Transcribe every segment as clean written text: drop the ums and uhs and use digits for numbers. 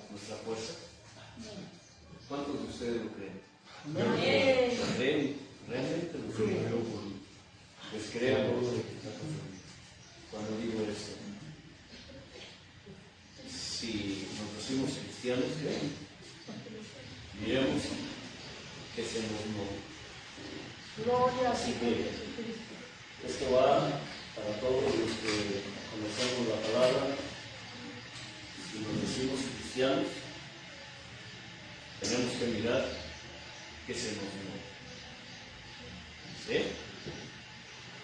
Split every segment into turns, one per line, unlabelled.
nuestra fuerza? ¿Cuántos de ustedes lo creen? Realmente lo creo. Les creo cuando digo esto. Si nos decimos cristianos, diremos que se nos no.
Gloria a
Así que esto va para todos los que conocemos la palabra. Si nos decimos cristianos, tenemos que mirar que se nos no. ¿Sí?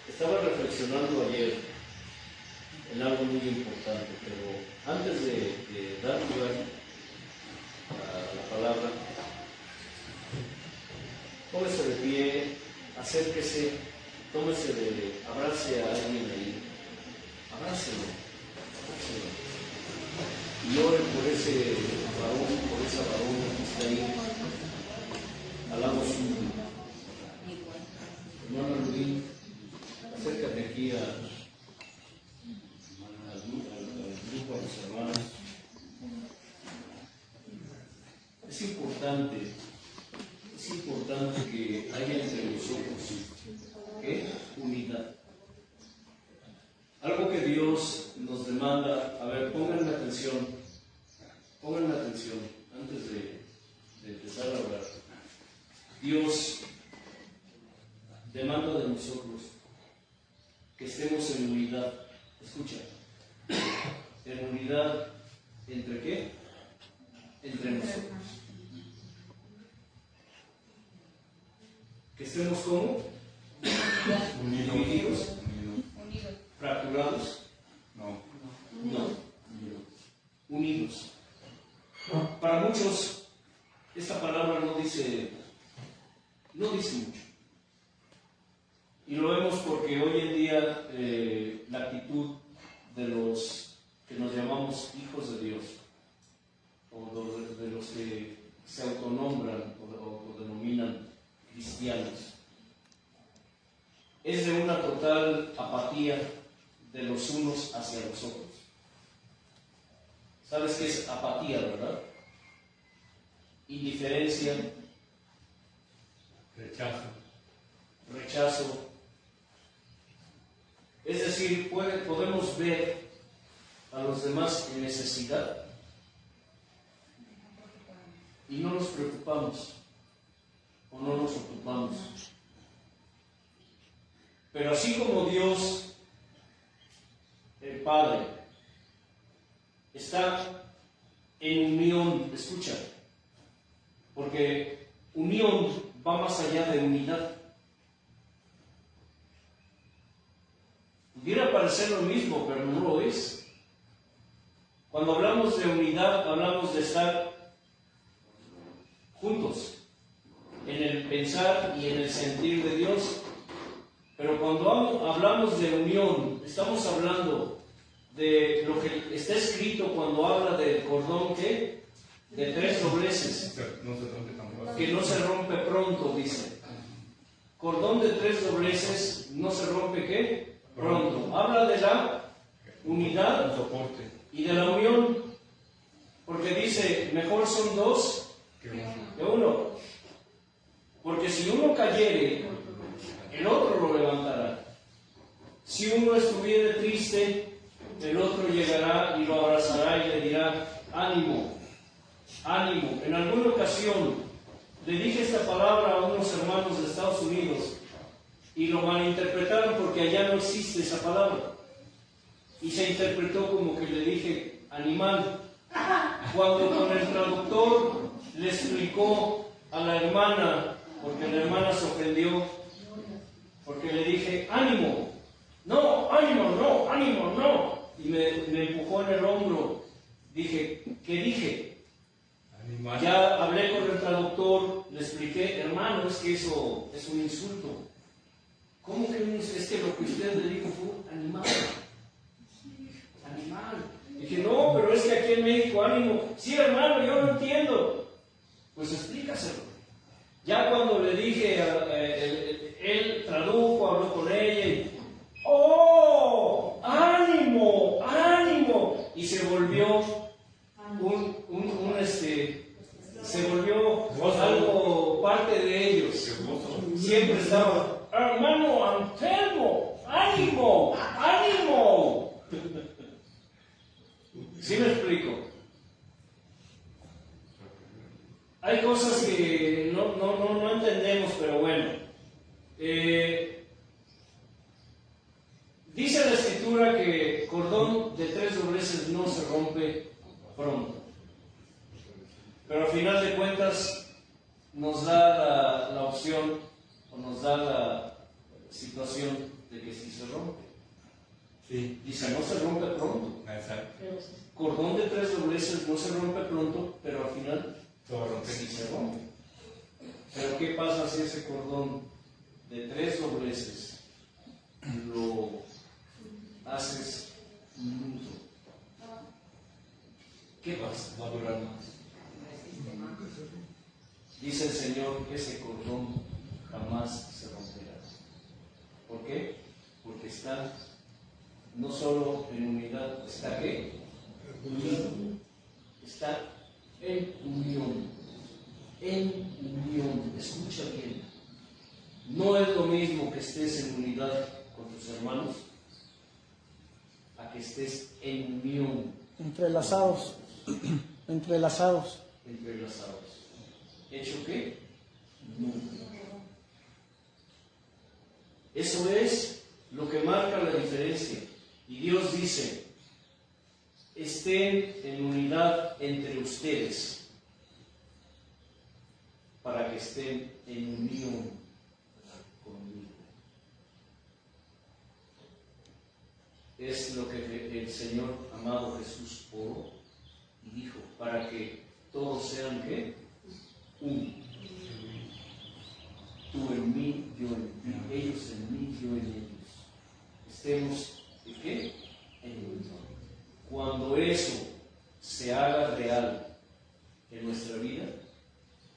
Estaba reflexionando ayer en algo muy importante, pero antes de dar lugar a la palabra, póngase de pie, acérquese, abrace a alguien ahí, abrácelo, y ore por ese varón, por esa varona que está ahí, al lado suyo. Hermano Rubín, acércate aquí al grupo, a los hermanos. Es importante que haya entre nosotros unidad. Algo que Dios nos demanda. A ver, pónganme atención antes de empezar a hablar. Dios demanda de nosotros que estemos en unidad. Escucha, en unidad ¿entre qué? Entre nosotros. Que estemos como divididos, fracturados, no, unidos. Para muchos esta palabra no dice mucho. Y lo vemos porque hoy en día la actitud de los que nos llamamos hijos de Dios, o de los que se autonombran o denominan cristianos, es de una total apatía de los unos hacia los otros. ¿Sabes qué es apatía, verdad? Indiferencia, rechazo. Es decir, podemos ver a los demás en necesidad y no nos preocupamos o no nos ocupamos. Pero así como Dios, el Padre, está en unión, escucha, porque unión va más allá de unidad. Pudiera parecer lo mismo, pero no lo es. Cuando hablamos de unidad, hablamos de estar juntos en el pensar y en el sentir de Dios. Pero cuando hablamos de unión, estamos hablando de lo que está escrito cuando habla del cordón de 3 dobleces, que no se rompe pronto, dice. Cordón de 3 dobleces no se rompe ¿qué? Pronto. Habla de la unidad y de la unión, porque dice, mejor son 2 que 1. Porque si uno cayere, el otro lo levantará. Si uno estuviere triste, el otro llegará y lo abrazará y le dirá, ánimo, ánimo. En alguna ocasión le dije esta palabra a unos hermanos de Estados Unidos y lo malinterpretaron porque allá no existe esa palabra. Y se interpretó como que le dije animal. Cuando con el traductor le explicó a la hermana, porque la hermana se ofendió, porque le dije, ánimo, no, ánimo, no, ánimo, no. Y me empujó en el hombro. Dije, ¿qué dije? Animal. Ya hablé con el traductor, le expliqué, hermano, es que eso es un insulto. ¿Cómo que es que lo que usted le dijo fue animal? Animal. Dije, no, pero es que aquí en México, ánimo. Sí, hermano, yo lo entiendo. Pues explícaselo. Ya cuando le dije, él tradujo, habló con ella y ¡oh! ¡Ánimo! ¡Ánimo! Y se volvió una
daba.
Hermano Anselmo, ánimo, ánimo. ¿Sí me explico? Hay cosas que no entendemos, pero bueno. Dice la Escritura que cordón de 3 dobleces no se rompe pronto. Pero al final de cuentas nos da la opción o nos da la situación de que sí se rompe.
Sí.
Dice, no se rompe pronto.
Exacto.
Cordón de 3 dobleces no se rompe pronto, pero al final
Todo rompe.
sí se rompe. Pero ¿qué pasa si ese cordón de 3 dobleces lo haces nudo? ¿Qué pasa?
Va a durar más.
Dice el Señor que ese cordón jamás se romperá. ¿Por qué? Porque está no solo en unidad, ¿está qué? Unido. Está en unión. En unión. Escucha bien. No es lo mismo que estés en unidad con tus hermanos a que estés en unión.
Entrelazados. Entrelazados.
Entrelazados. ¿Hecho qué? Nunca. Eso es lo que marca la diferencia. Y Dios dice, estén en unidad entre ustedes para que estén en unión conmigo. Es lo que el Señor amado Jesús oró y dijo, para que todos sean ¿qué? Uno. Tú en mí, yo en ti, ellos en mí, yo en ellos. Estemos ¿de qué? En unión. Cuando eso se haga real en nuestra vida,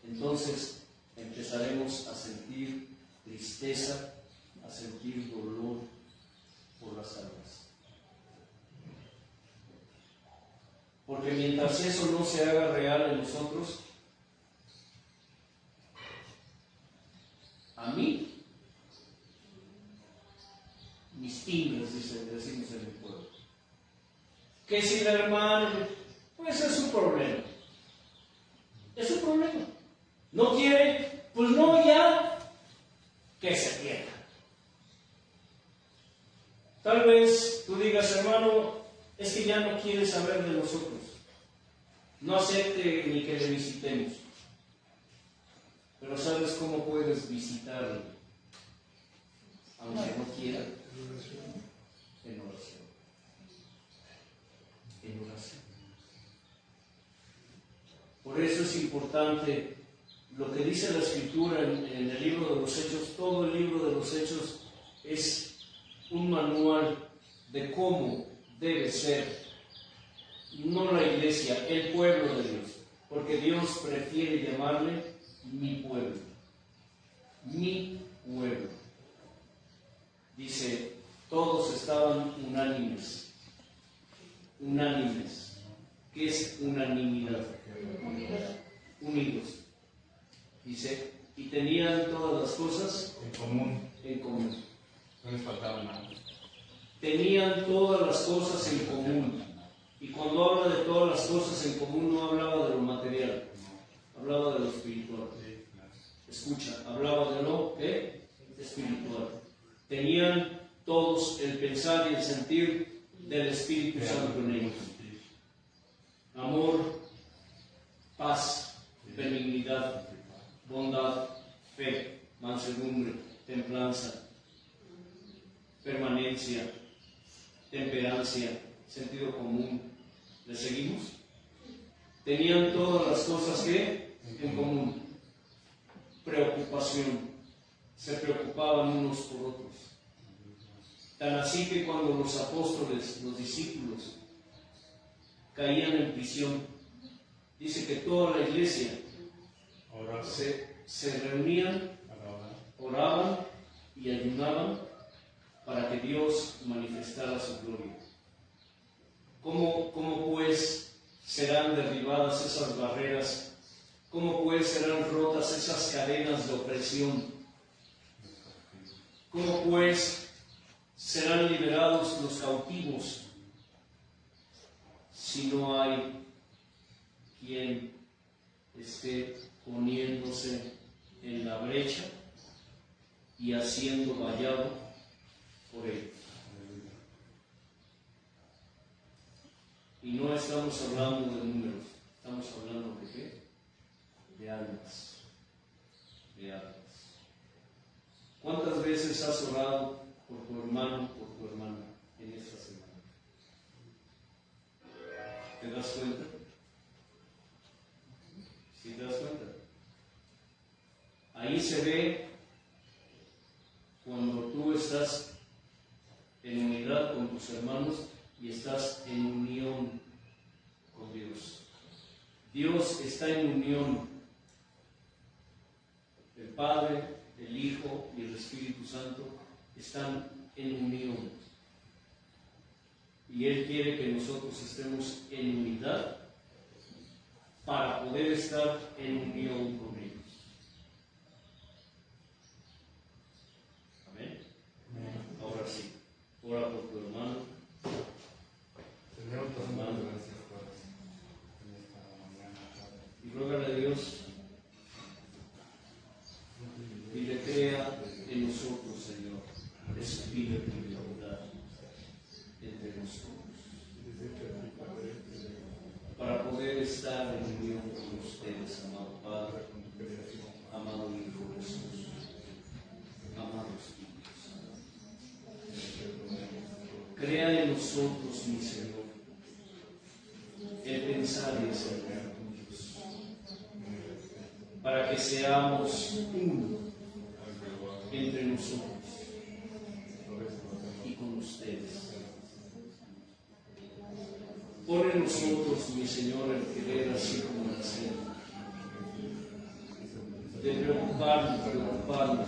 entonces empezaremos a sentir tristeza, a sentir dolor por las almas. Porque mientras eso no se haga real en nosotros, a mí, mis timbres, decimos en mi pueblo. Que si el hermano, pues es su problema. Es su problema. No quiere, pues no, ya, que se pierda. Tal vez tú digas, hermano, es que ya no quiere saber de nosotros. No acepte ni que le visitemos. Pero ¿sabes cómo puedes visitarle? Aunque no quiera. En oración. En oración. Por eso es importante lo que dice la Escritura en el libro de los Hechos. Todo el libro de los Hechos es un manual de cómo debe ser, no la iglesia, el pueblo de Dios. Porque Dios prefiere llamarle mi pueblo. Mi pueblo. Dice, todos estaban unánimes. Unánimes. ¿Qué es unanimidad? Unidos. Dice, y tenían todas las cosas
En común.
en común.
No les faltaba nada.
Tenían todas las cosas en común. Y cuando habla de todas las cosas en común, no hablaba de lo material, hablaba de lo espiritual. Escucha, hablaba de lo espiritual. Tenían todos el pensar y el sentir del Espíritu Santo en ellos. Amor, paz, benignidad, bondad, fe, mansedumbre, templanza, permanencia, temperancia, sentido común. ¿Le seguimos? Tenían todas las cosas que en común. Preocupación. Se preocupaban unos por otros. Tan así que cuando los apóstoles, los discípulos, caían en prisión, dice que toda la iglesia se reunían, oraban y ayunaban para que Dios manifestara su gloria. ¿Cómo pues serán derribadas esas barreras? ¿Cómo pues serán rotas esas cadenas de opresión? ¿Cómo pues serán liberados los cautivos si no hay quien esté poniéndose en la brecha y haciendo vallado por ellos? Y no estamos hablando de números, estamos hablando de qué? De almas. De almas. ¿Cuántas veces has orado por tu hermano, por tu hermana en esta semana? ¿Te das cuenta? ¿Sí te das cuenta? Ahí se ve cuando tú estás en unidad con tus hermanos y estás en unión con Dios. Dios está en unión. El Padre, el Hijo y el Espíritu Santo están en unión. Y Él quiere que nosotros estemos en unidad para poder estar en unión con ellos. Amén. Ahora sí, ora por tu hermano.
Señor, te damos gracias por esta mañana, Padre.
Y ruégale a Dios y le crea en nosotros, Señor, espíritu de unidad entre nosotros, para poder estar en unión con ustedes, amado Padre, amado Hijo Jesús, amado Espíritu Santo. Crea en nosotros, mi Señor, el pensar y el ser juntos, para que seamos uno entre nosotros y con ustedes. Pon en nosotros, mi Señor, el querer así como el hacer, de preocuparnos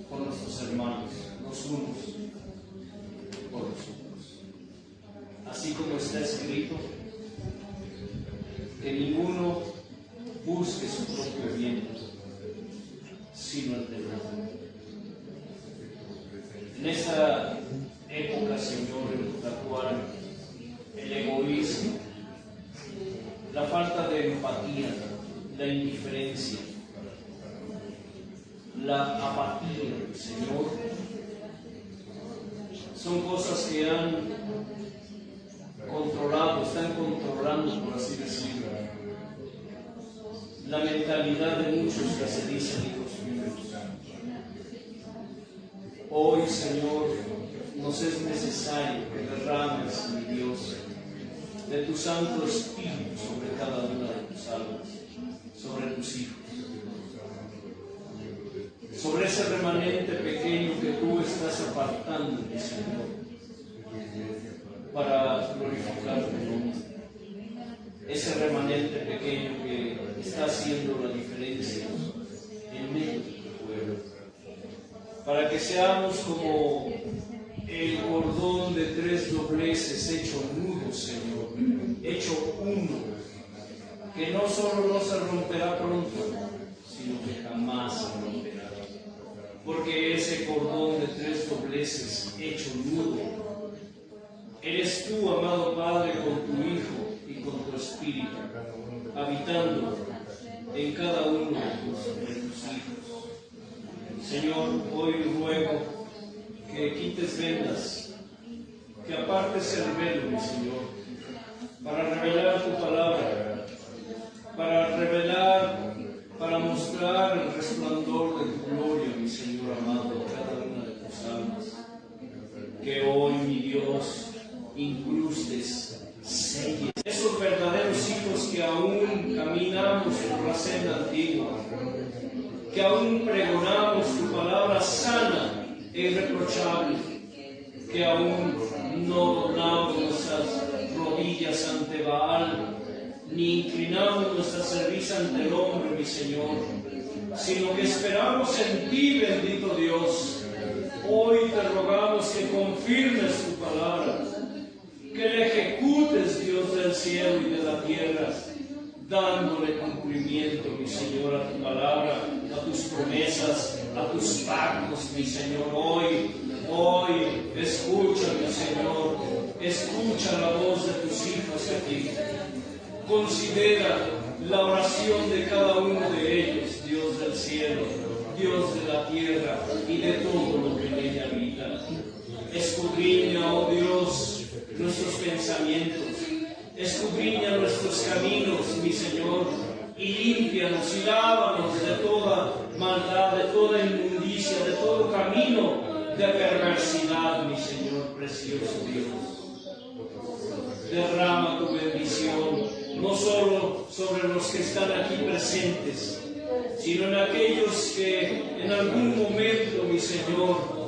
por nuestros hermanos, los unos por los otros. Así como está escrito, que ninguno busque su propio bien, sino el del otro. En esta época, Señor, en la cual el egoísmo, la falta de empatía, la indiferencia, la apatía, Señor, son cosas que han controlado, están controlando, por así decirlo, la mentalidad de muchos que se dicen hijos míos. Hoy, Señor, nos es necesario que derrames, mi Dios, de tu Santo Espíritu sobre cada una de tus almas, sobre tus hijos, sobre ese remanente pequeño que tú estás apartando, mi Señor, para glorificar tu nombre. Ese remanente pequeño que está haciendo la diferencia en medio de tu pueblo, para que seamos como el cordón de 3 dobleces hecho nudo, Señor, hecho uno, que no solo no se romperá pronto, sino que jamás se romperá, porque ese cordón de 3 dobleces hecho nudo eres tú, amado Padre, con tu Hijo y con tu Espíritu, habitando en cada uno de tus hijos. Señor, hoy ruego que quites vendas, que apartes el velo, mi Señor, para revelar tu palabra, para revelar, para mostrar el resplandor de tu gloria, mi Señor amado, en cada una de tus almas. Que hoy, mi Dios, incrustes, selles esos verdaderos hijos que aún caminamos por la senda antigua, que aún pregonamos tu palabra sana e irreprochable, que aún no doblamos nuestras rodillas ante Baal, ni inclinamos nuestra cerviz ante el hombre, mi Señor, sino que esperamos en ti, bendito Dios. Hoy te rogamos que confirmes tu palabra, que la ejecutes, Dios del cielo y de la tierra, dándole cumplimiento, mi Señor, a tu palabra, a tus promesas, a tus pactos, mi Señor. Hoy, escucha, mi Señor, escucha la voz de tus hijos aquí. Considera la oración de cada uno de ellos, Dios del cielo, Dios de la tierra y de todo lo que en ella habita. Escudriña, oh Dios, nuestros pensamientos, escudriña nuestros caminos, mi Señor, y límpianos y lávanos de toda maldad, de toda inmundicia, de todo camino de perversidad, mi Señor precioso Dios. Derrama tu bendición, no solo sobre los que están aquí presentes, sino en aquellos que en algún momento, mi Señor,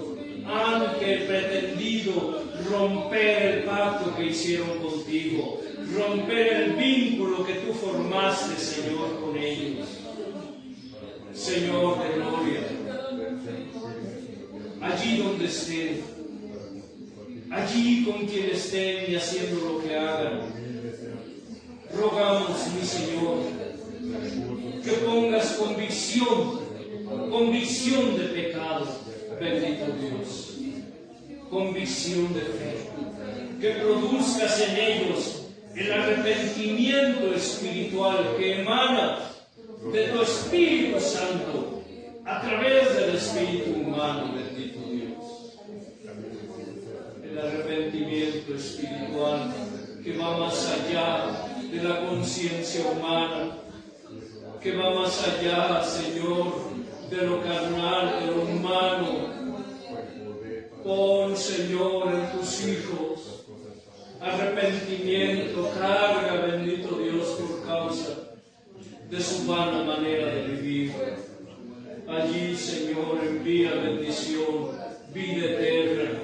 han pretendido romper el pacto que hicieron contigo, romper el vínculo que tú formaste, Señor, con ellos. Señor de gloria, allí donde estén, allí con quien estén y haciendo lo que hagan, rogamos, mi Señor, que pongas convicción de pecado, bendito Dios, convicción de fe, que produzcas en ellos el arrepentimiento espiritual que emana de tu Espíritu Santo a través del espíritu humano, bendito Dios. El arrepentimiento espiritual que va más allá de la conciencia humana, que va más allá, Señor, de lo carnal, de lo humano. Pon, Señor, en tus hijos arrepentimiento, carga, bendito Dios, por causa de su vana manera de vivir. Allí, Señor, envía bendición, vida eterna.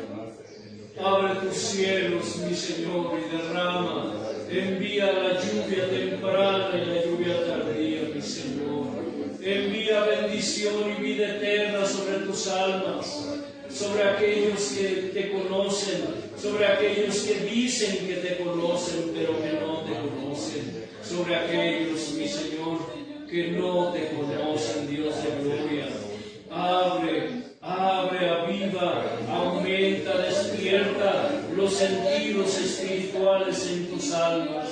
Abre tus cielos, mi Señor, y derrama. Envía la lluvia temprana y la lluvia tardía, mi Señor. Envía bendición y vida eterna sobre tus almas, sobre aquellos que te conocen, sobre aquellos que dicen que te conocen, pero que no te conocen, sobre aquellos, mi Señor, que no te conocen, Dios de gloria. Abre, aviva, aumenta, despierta los sentidos espirituales en tus almas,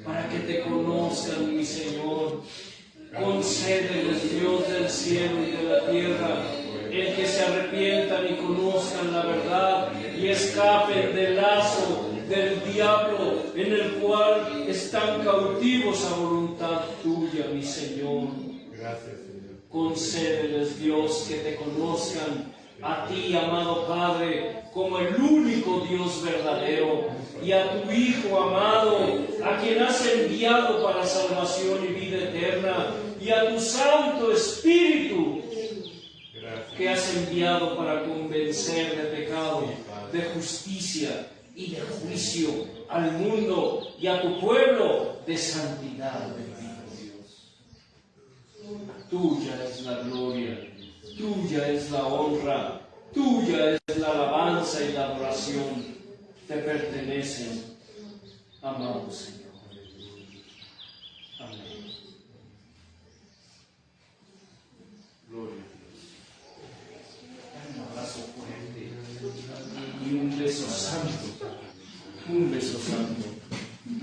para que te conozcan, mi Señor. Concédeles, Dios del cielo y de la tierra, el que se arrepientan y conozcan la verdad y escapen del lazo del diablo en el cual están cautivos a voluntad tuya, mi Señor.
Gracias, Señor.
Concédeles, Dios, que te conozcan a ti, amado Padre, como el único Dios verdadero, y a tu Hijo amado, a quien has enviado para salvación y vida eterna, y a tu Santo Espíritu, que has enviado para convencer de pecado, de justicia y de juicio al mundo y a tu pueblo de santidad, bendito Dios. Tuya es la gloria, tuya es la honra, tuya es la alabanza y la adoración. Te pertenecen, amado Señor. Amén. Gloria a Dios. Un abrazo fuerte y un beso santo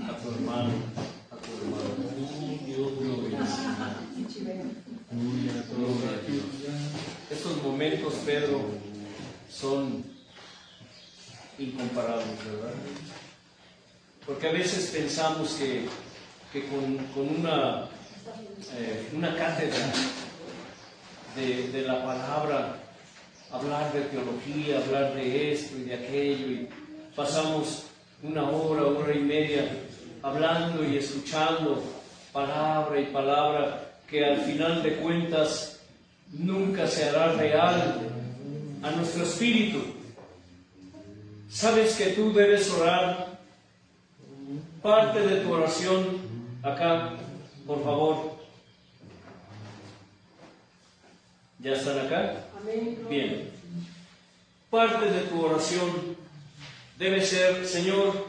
a tu hermano, Dios, gloria a Dios. Estos momentos, Pedro, son incomparables, ¿verdad? Porque a veces pensamos que con una cátedra de la palabra, hablar de teología, hablar de esto y de aquello, y pasamos una hora y media hablando y escuchando palabra y palabra, que al final de cuentas nunca se hará real a nuestro espíritu. ¿Sabes que tú debes orar? Parte de tu oración acá, por favor. ¿Ya están acá? Bien. Parte de tu oración debe ser: Señor,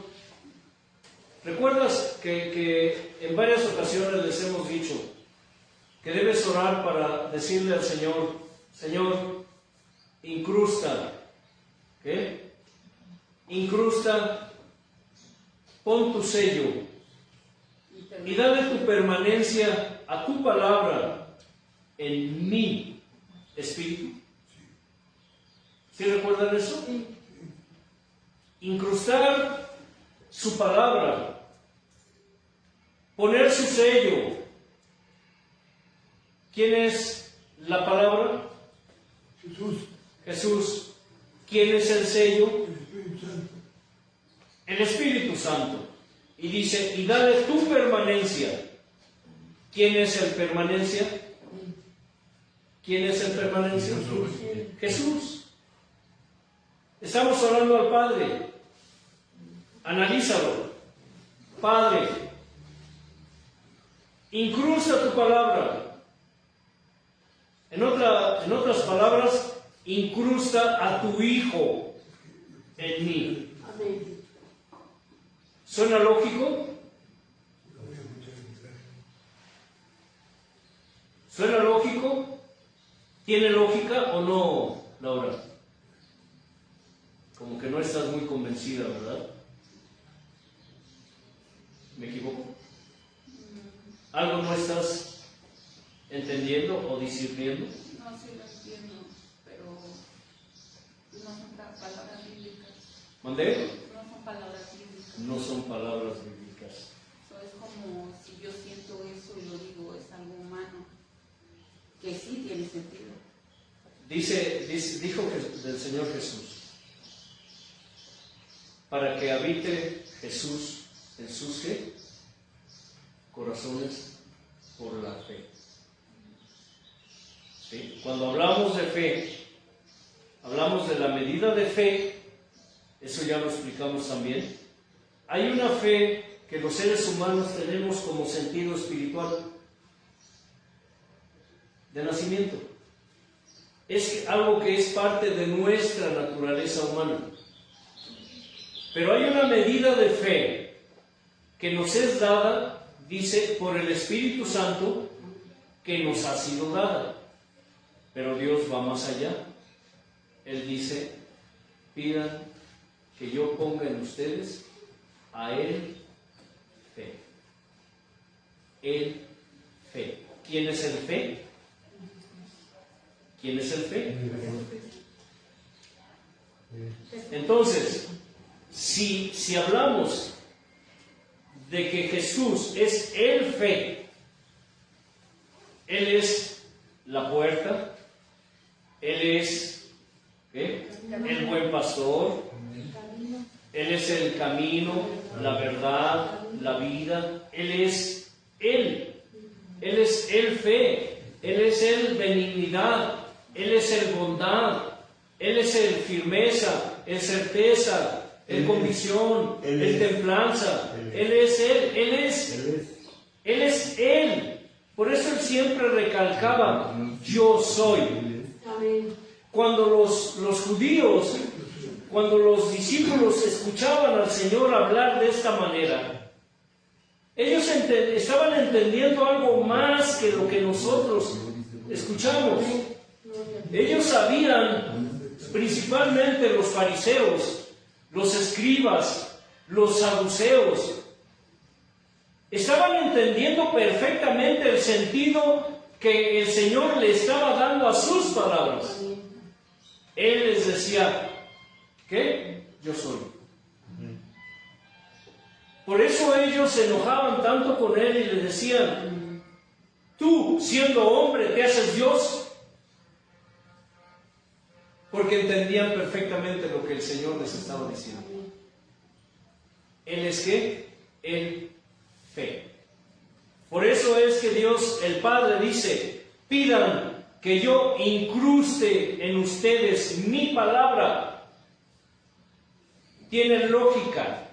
¿Recuerdas que en varias ocasiones les hemos dicho que debes orar para decirle al Señor, Señor, incrusta, ¿qué? Incrusta, pon tu sello y dale tu permanencia a tu palabra en mi espíritu? ¿Sí recuerdan eso? Incrustar su palabra, poner su sello. ¿Quién es la palabra?
Jesús.
Jesús. ¿Quién es el sello?
El Espíritu Santo.
El Espíritu Santo. Y dice, y dale tu permanencia. ¿Quién es el permanencia? ¿Quién es el permanencia?
Jesús.
Jesús. Estamos orando al Padre. Analízalo. Padre, incrusta tu palabra. En otras palabras, incrusta a tu Hijo en mí. ¿Suena lógico? ¿Suena lógico? ¿Tiene lógica o no, Laura? Como que no estás muy convencida, ¿verdad? ¿Me equivoco? ¿Algo no estás entendiendo o discerniendo?
No, sí lo entiendo, pero no son palabras bíblicas.
¿Mandé?
No son palabras bíblicas.
No son palabras bíblicas.
Eso es como si yo siento eso y lo digo, es algo humano, que sí tiene sentido.
Dijo del Señor Jesús, para que habite Jesús en sus ¿qué? Corazones por la fe. ¿Sí? Cuando hablamos de fe, hablamos de la medida de fe, eso ya lo explicamos también. Hay una fe que los seres humanos tenemos como sentido espiritual de nacimiento. Es algo que es parte de nuestra naturaleza humana. Pero hay una medida de fe que nos es dada, dice, por el Espíritu Santo, que nos ha sido dada. Pero Dios va más allá. Él dice, pidan que yo ponga en ustedes a Él fe. Él fe. ¿Quién es el fe? ¿Quién es el fe? Entonces, si hablamos de que Jesús es el fe, Él es la puerta, Él es ¿qué? El buen pastor, Él es el camino, la verdad, la vida, Él es el fe, Él es el benignidad, Él es el bondad, Él es el firmeza, el certeza, el convicción, el templanza. Él es Él. Por eso Él siempre recalcaba, yo soy. Cuando los judíos, cuando los discípulos escuchaban al Señor hablar de esta manera, ellos estaban entendiendo algo más que lo que nosotros escuchamos. Ellos sabían, principalmente los fariseos, los escribas, los saduceos, estaban entendiendo perfectamente el sentido que el Señor le estaba dando a sus palabras. Él les decía, ¿qué? Yo soy. Por eso ellos se enojaban tanto con Él y le decían, tú, siendo hombre, ¿te haces Dios? Porque entendían perfectamente lo que el Señor les estaba diciendo. Él es ¿qué? El fe. Por eso es que Dios, el Padre, dice, pidan que yo incruste en ustedes mi palabra. Tiene lógica,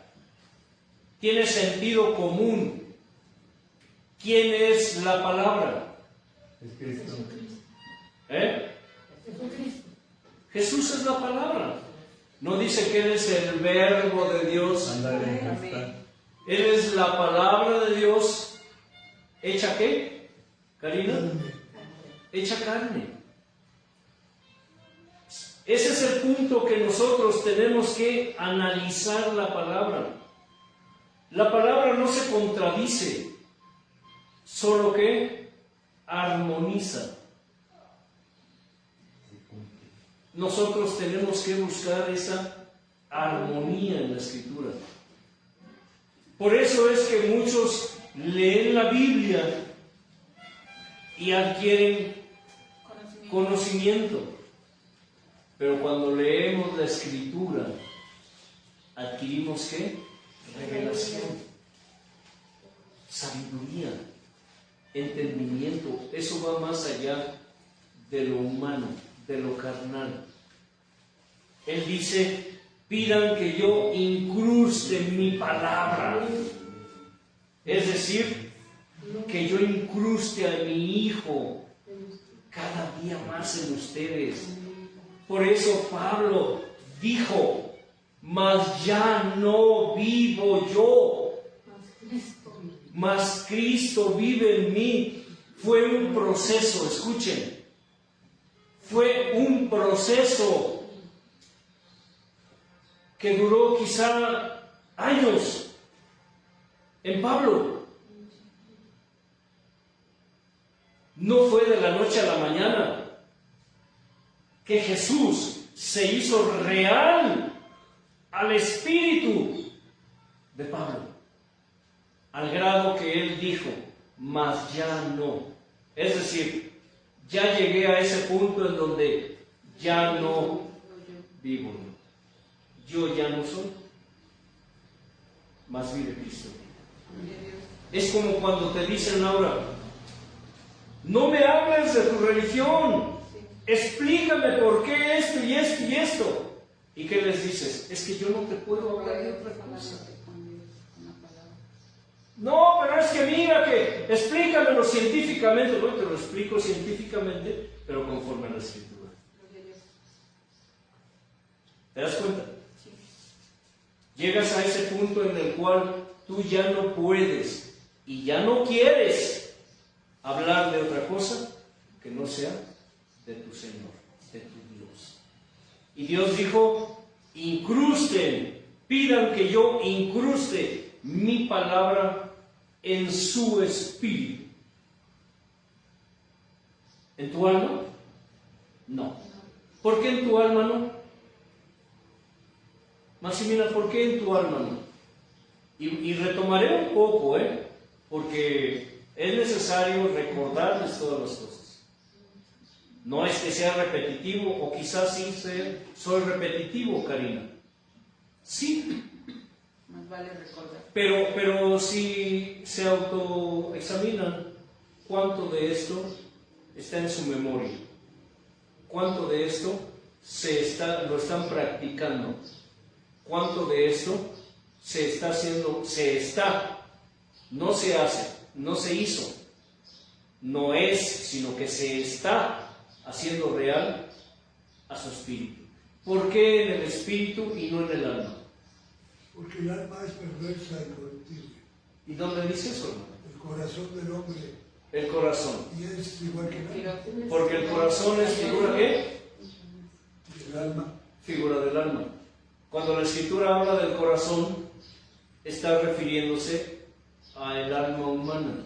tiene sentido común. ¿Quién es la palabra?
Es Cristo.
Jesús es la palabra. No dice que Él es el verbo de Dios.
Ándale, ahí está.
Él es la palabra de Dios hecha ¿qué? Karina, hecha carne. Ese es el punto que nosotros tenemos que analizar la palabra. La palabra no se contradice, solo que armoniza. Nosotros tenemos que buscar esa armonía en la Escritura. Por eso es que muchos leen la Biblia y adquieren conocimiento. Pero cuando leemos la Escritura, adquirimos ¿qué? Revelación, sabiduría, entendimiento. Eso va más allá de lo humano, de lo carnal. Él dice, pidan que yo incruste mi palabra. Es decir, que yo incruste a mi Hijo cada día más en ustedes. Por eso Pablo dijo, mas ya no vivo yo, mas Cristo vive en mí. Fue un proceso, escuchen, fue un proceso que duró quizá años en Pablo. No fue de la noche a la mañana que Jesús se hizo real al espíritu de Pablo, al grado que él dijo, mas ya no. Es decir, ya llegué a ese punto en donde ya no vivo. Yo ya no soy, mas vive Cristo. Es como cuando te dicen ahora, no me hables de tu religión, explícame por qué esto y esto y esto. ¿Y qué les dices? Es que yo no te puedo hablar de otra cosa. No, pero es que mira que explícamelo científicamente. Bueno, te lo explico científicamente, pero conforme a la Escritura. ¿Te das cuenta? Llegas a ese punto en el cual tú ya no puedes y ya no quieres hablar de otra cosa que no sea de tu Señor, de tu Dios. Y Dios dijo, incrusten, pidan que yo incruste mi palabra en su espíritu. ¿En tu alma? No. ¿Por qué en tu alma no? Maximina, ¿por qué en tu alma no? Y retomaré un poco, porque es necesario recordarles todas las cosas. No es que sea repetitivo, o quizás sí soy repetitivo, Karina. Sí.
Más vale recordar.
Pero si se autoexaminan, ¿cuánto de esto está en su memoria? ¿Cuánto de esto lo están practicando? ¿Cuánto de esto se está haciendo? No se hace, no se hizo, no es, sino que se está haciendo real a su espíritu. ¿Por qué en el espíritu y no en el alma?
Porque el alma es perversa y corruptible.
¿Y dónde dice eso, hermano?
El corazón del hombre.
El corazón.
Y es igual que el alma.
Porque el corazón es figura ¿qué?
El alma.
Figura del alma. Cuando la Escritura habla del corazón, está refiriéndose al alma humana,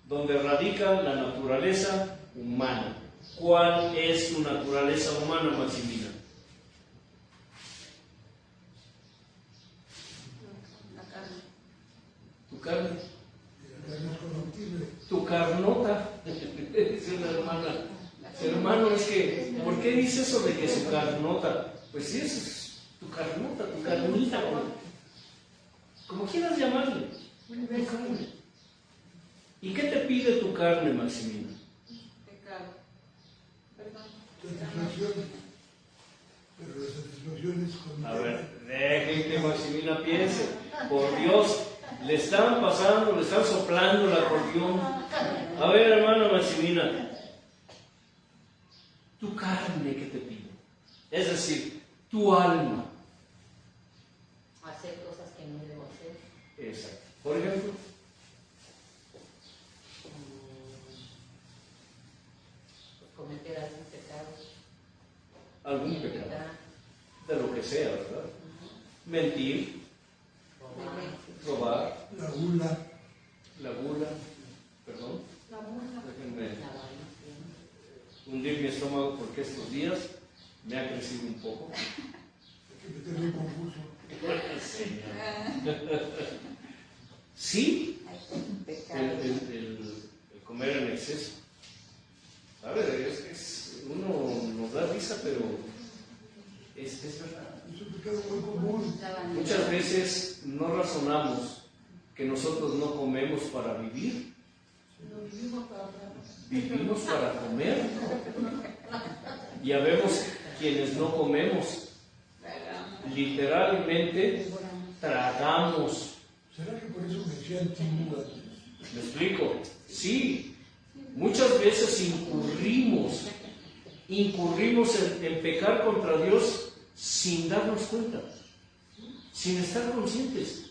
donde radica la naturaleza humana. ¿Cuál es tu naturaleza humana, Maximina?
La carne.
Tu carne.
La carne es corruptible.
Tu carnota. Dice una hermana. Hermano, es que, ¿por qué dice eso de que su carnota? Pues sí, eso es tu carnota, tu carnita, como quieras llamarle. Tu carne. ¿Y qué te pide tu carne, Maximina?
Pecado. Perdón.
Satisfacción. Pero la satisfacción es con...
A ver, dejen que Maximina piense. Por Dios, le están pasando, le están soplando el acordeón. A ver, hermana Maximina, tu carne, ¿qué te pide? Es decir, tu alma.
Hacer cosas que no debo hacer.
Por ejemplo,
Cometer algún pecado.
algún pecado, de lo que sea, ¿verdad? Mentir, robar,
La gula,
la gula, perdón,
La burla.
déjenme hundir mi estómago porque estos días me ha crecido un poco.
hay que meterle concurso.
Sí,
Pecado.
el comer en exceso. A ver, uno nos da risa, pero es verdad.
Es un pecado muy común.
Muchas veces no razonamos que nosotros no comemos para vivir, vivimos para comer. Ya vemos quienes no comemos, literalmente tragamos.
¿Será que por eso me decían tímulo antes?
¿Me explico? Sí, muchas veces incurrimos en pecar contra Dios sin darnos cuenta, sin estar conscientes.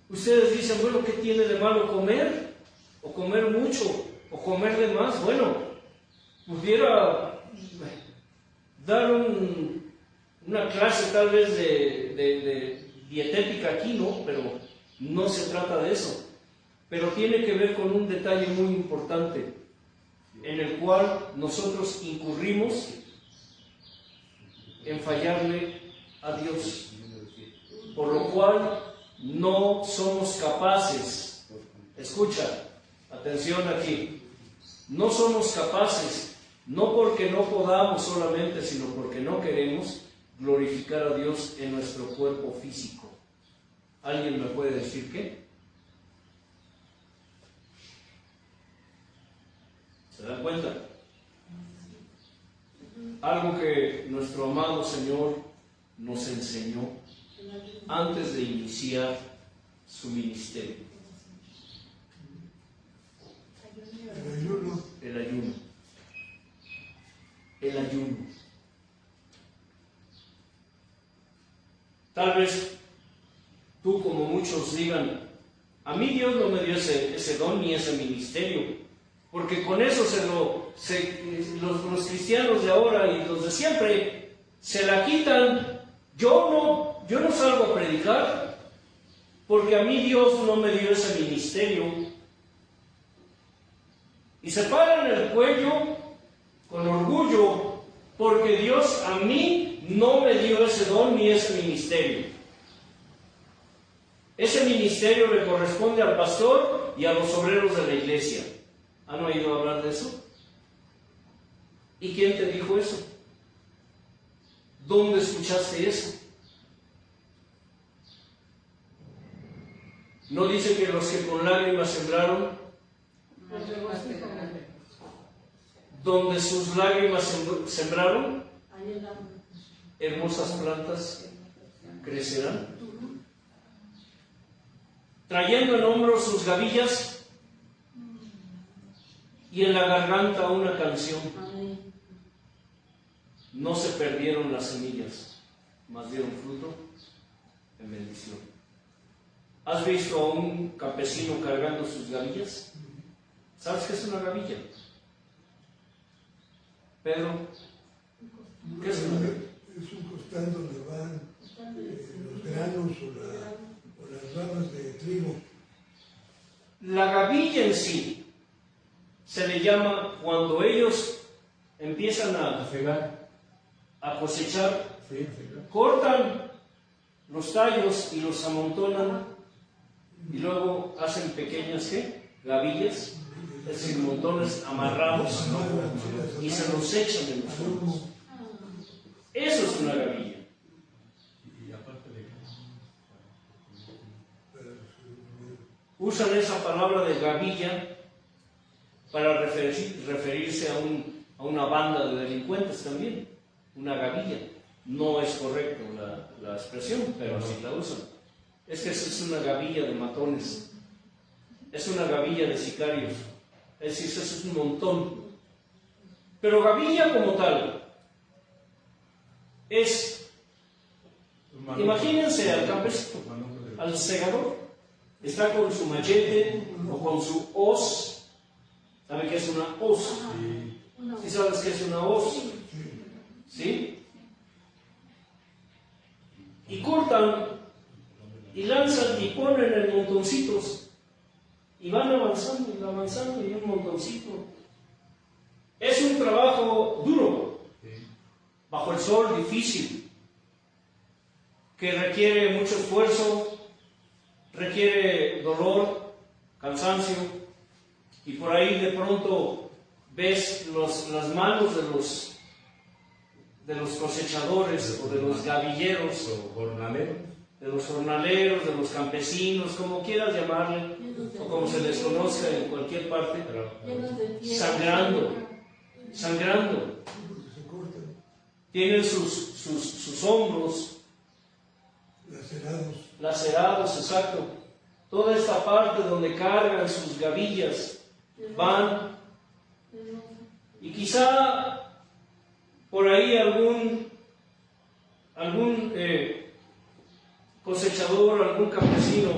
Ustedes dicen, bueno, ¿qué tiene de malo comer? O comer mucho, o comer de más. Bueno, pudiera dar una clase tal vez de dietética aquí, ¿no? Pero no se trata de eso. Pero tiene que ver con un detalle muy importante, en el cual nosotros incurrimos en fallarle a Dios, por lo cual no somos capaces, escucha, atención aquí, no somos capaces, no porque no podamos solamente, sino porque no queremos glorificar a Dios en nuestro cuerpo físico. ¿Alguien me puede decir qué? ¿Se dan cuenta? Algo que nuestro amado Señor nos enseñó antes de iniciar su ministerio.
El ayuno.
El ayuno. El ayuno. Tal vez tú, como muchos, digan, a mí Dios no me dio ese don ni ese ministerio, porque con eso los cristianos de ahora y los de siempre se la quitan. Yo no salgo a predicar porque a mí Dios no me dio ese ministerio. Y se paran el cuello con orgullo porque Dios a mí no me dio ese don ni ese ministerio. Ese ministerio le corresponde al pastor y a los obreros de la iglesia. ¿Han oído hablar de eso? ¿Y quién te dijo eso? ¿Dónde escuchaste eso? ¿No dice que los que con lágrimas sembraron, donde sus lágrimas sembraron, hermosas plantas crecerán? Trayendo en hombros sus gavillas y en la garganta una canción. No se perdieron las semillas, mas dieron fruto en bendición. ¿Has visto a un campesino cargando sus gavillas? ¿Sabes qué es una gavilla? Pedro, ¿qué es una gavilla?
Es un costal donde van los granos o las ramas de trigo.
La gavilla en sí se le llama cuando ellos empiezan a cosechar, cortan los tallos y los amontonan y luego hacen pequeñas gavillas, es decir, montones amarrados y se los echan en los hornos. Eso es una gavilla. Usan esa palabra de gavilla para referirse a una banda de delincuentes también, una gavilla. No es correcto la expresión, pero así la usan. Es que eso es una gavilla de matones, es una gavilla de sicarios, es decir, eso es un montón. Pero gavilla como tal al segador. Está con su machete o con su hoz. ¿Sabe qué es una hoz? ¿Sí sabes qué es una hoz? ¿Sí? Y cortan y lanzan y ponen en montoncitos y van avanzando y un montoncito. Es un trabajo duro, bajo el sol, difícil, que requiere mucho esfuerzo, requiere dolor, cansancio, y por ahí de pronto ves las manos de los cosechadores o de los gavilleros,
O jornaleros.
de los jornaleros, de los campesinos, como quieras llamarle, o como se les conozca en cualquier parte, sangrando,
Porque se cortan,
tienen sus hombros lacerados, exacto, toda esta parte donde cargan sus gavillas, van, y quizá por ahí algún cosechador, algún campesino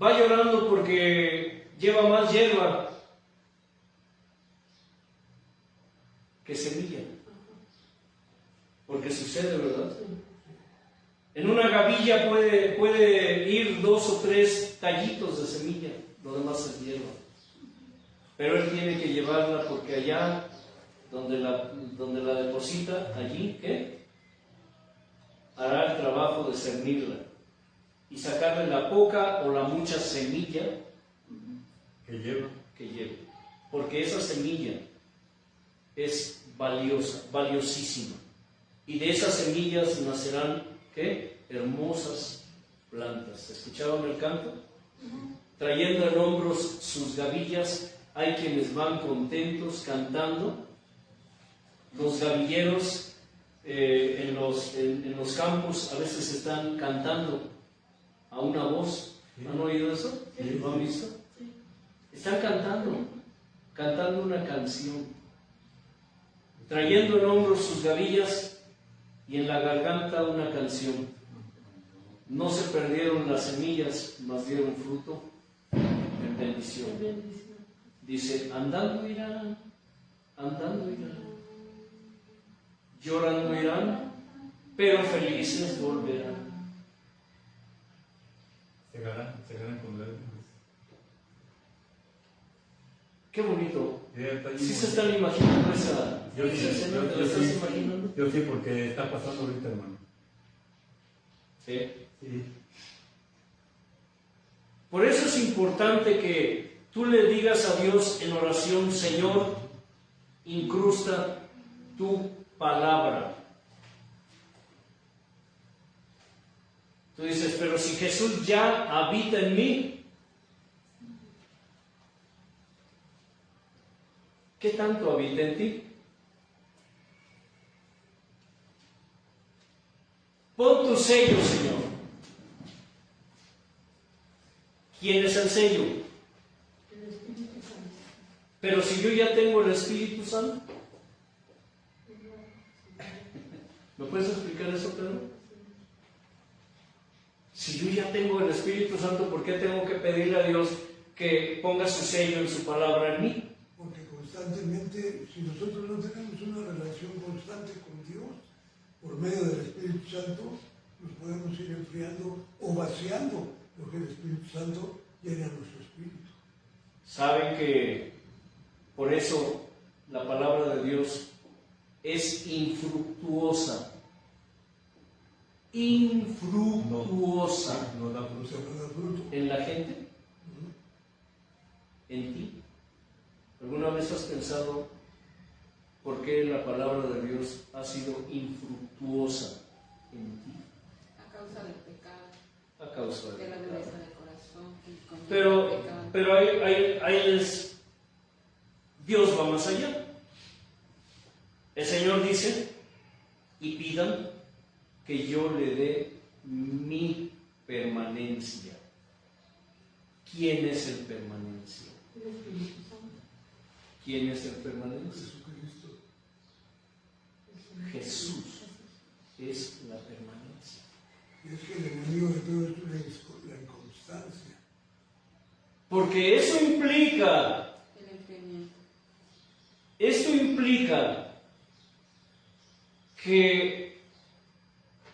va llorando porque lleva más hierba que semilla, porque sucede, ¿verdad? En una gavilla puede ir 2 o 3 tallitos de semilla, lo demás es hierba, pero él tiene que llevarla porque allá donde la deposita, allí, ¿qué? Hará el trabajo de cernirla y sacarle la poca o la mucha semilla
Que lleva.
porque esa semilla es valiosa, valiosísima, y de esas semillas nacerán, ¿qué? Hermosas plantas. ¿Escucharon el canto? Trayendo en hombros sus gavillas, hay quienes van contentos cantando. Los gavilleros en los campos a veces están cantando a una voz. ¿Han oído eso? ¿Lo han visto? Están cantando una canción, trayendo en hombros sus gavillas y en la garganta una canción. No se perdieron las semillas, mas dieron fruto en bendición. Dice, andando irán, llorando irán, pero felices volverán.
Se ganan con la.
Qué bonito.
Sí,
¿Sí se están imaginando esa
Yo sí,
escena? ¿Te la estás imaginando?
Yo sí, porque está pasando ahorita, hermano.
Sí.
Sí.
Por eso es importante que tú le digas a Dios en oración, Señor, incrusta tu palabra. Tú dices, pero si Jesús ya habita en mí, ¿qué tanto habita en ti? Pon tu sello, Señor. ¿Quién es el sello? Pero si yo ya tengo el Espíritu Santo. ¿Me puedes explicar eso, Pedro? Si yo ya tengo el Espíritu Santo, ¿por qué tengo que pedirle a Dios que ponga su sello en su palabra en mí?
porque constantemente, si nosotros no tenemos una relación constante con Dios, por medio del Espíritu Santo, nos podemos ir enfriando o vaciando lo que el Espíritu Santo llena nuestro espíritu.
Saben que por eso la palabra de Dios es infructuosa. Infructuosa.
No da
O
fruto.
sea, no da fruto.
¿En la gente? ¿En ti? ¿Alguna vez has pensado por qué la palabra de Dios ha sido infructuosa en ti?
A causa del pecado,
A causa
de
del
la
pecado.
dureza del corazón. Y con el pecado.
Pero Dios va más allá. El Señor dice, y pidan que yo le dé mi permanencia. ¿Quién es el permanencia? ¿Quién es el permanencia?
Jesucristo.
Jesús es la permanencia.
Es que el enemigo de todo esto es la inconstancia.
Porque eso implica,
El enfriamiento.
esto implica que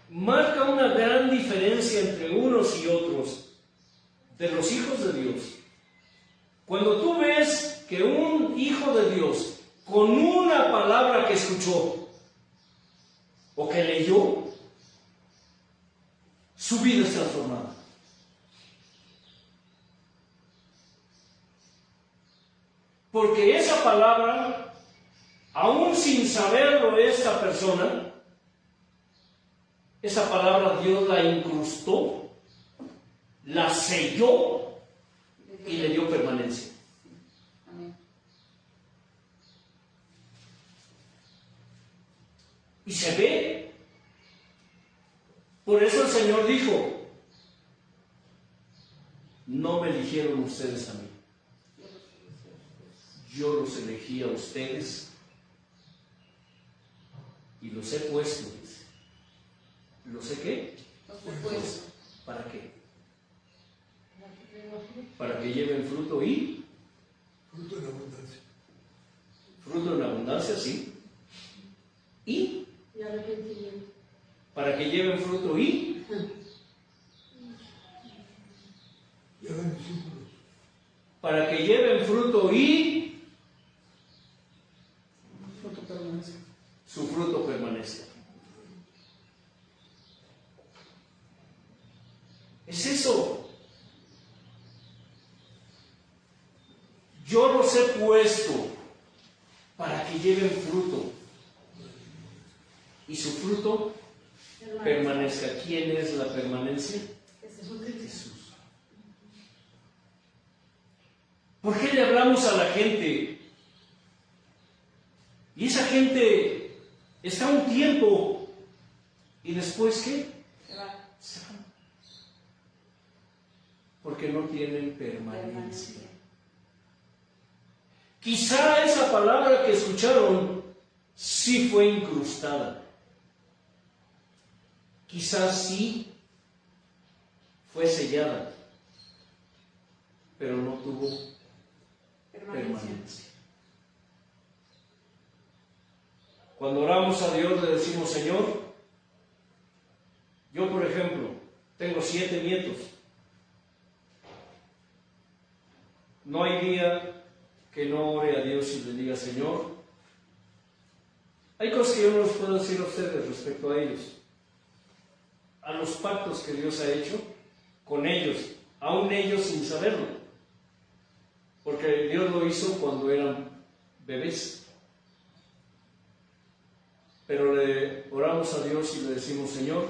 marca una gran diferencia entre unos y otros de los hijos de Dios. Cuando tú ves que un hijo de Dios, con una palabra que escuchó o que leyó, su vida es transformada. Porque esa palabra, aún sin saberlo esta persona, esa palabra Dios la incrustó, la selló y le dio permanencia.
Amén.
Y se ve. Por eso el Señor dijo, no me eligieron ustedes a mí. Yo los elegí a ustedes y los he puesto, dice. ¿Los he qué?
Los he puesto.
¿Para qué? Para que lleven fruto y
Fruto en abundancia.
fruto en abundancia, sí. Y para que lleven fruto y
Y hagan discípulos.
para que lleven fruto y
Fruto permanece.
su fruto permanezca. Es eso. Yo los he puesto para que lleven fruto y su fruto permanezca. ¿Quién es la permanencia? Jesús. ¿Por qué le hablamos a la gente? Y esa gente está un tiempo y después ¿qué?
Se va.
Se van. Porque no tienen permanencia. Quizá esa palabra que escucharon sí fue incrustada. Quizás sí fue sellada, pero no tuvo permanencia. Cuando oramos a Dios le decimos, Señor, yo por ejemplo, tengo 7 nietos. No hay día que no ore a Dios y le diga, Señor, hay cosas que yo no les puedo decir a ustedes respecto a ellos, a los pactos que Dios ha hecho con ellos, aún ellos sin saberlo, porque Dios lo hizo cuando eran bebés. Pero le oramos a Dios y le decimos, Señor,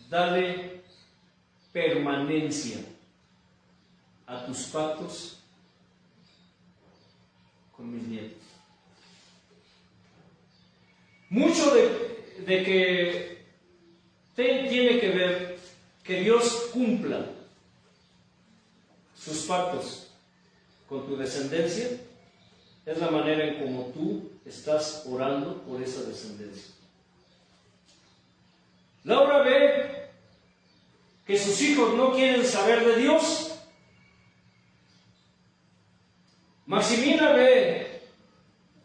dale permanencia a tus pactos con mis nietos. Mucho de que tiene que ver que Dios cumpla sus pactos con tu descendencia, es la manera en cómo tú estás orando por esa descendencia. Laura ve que sus hijos no quieren saber de Dios. Maximina ve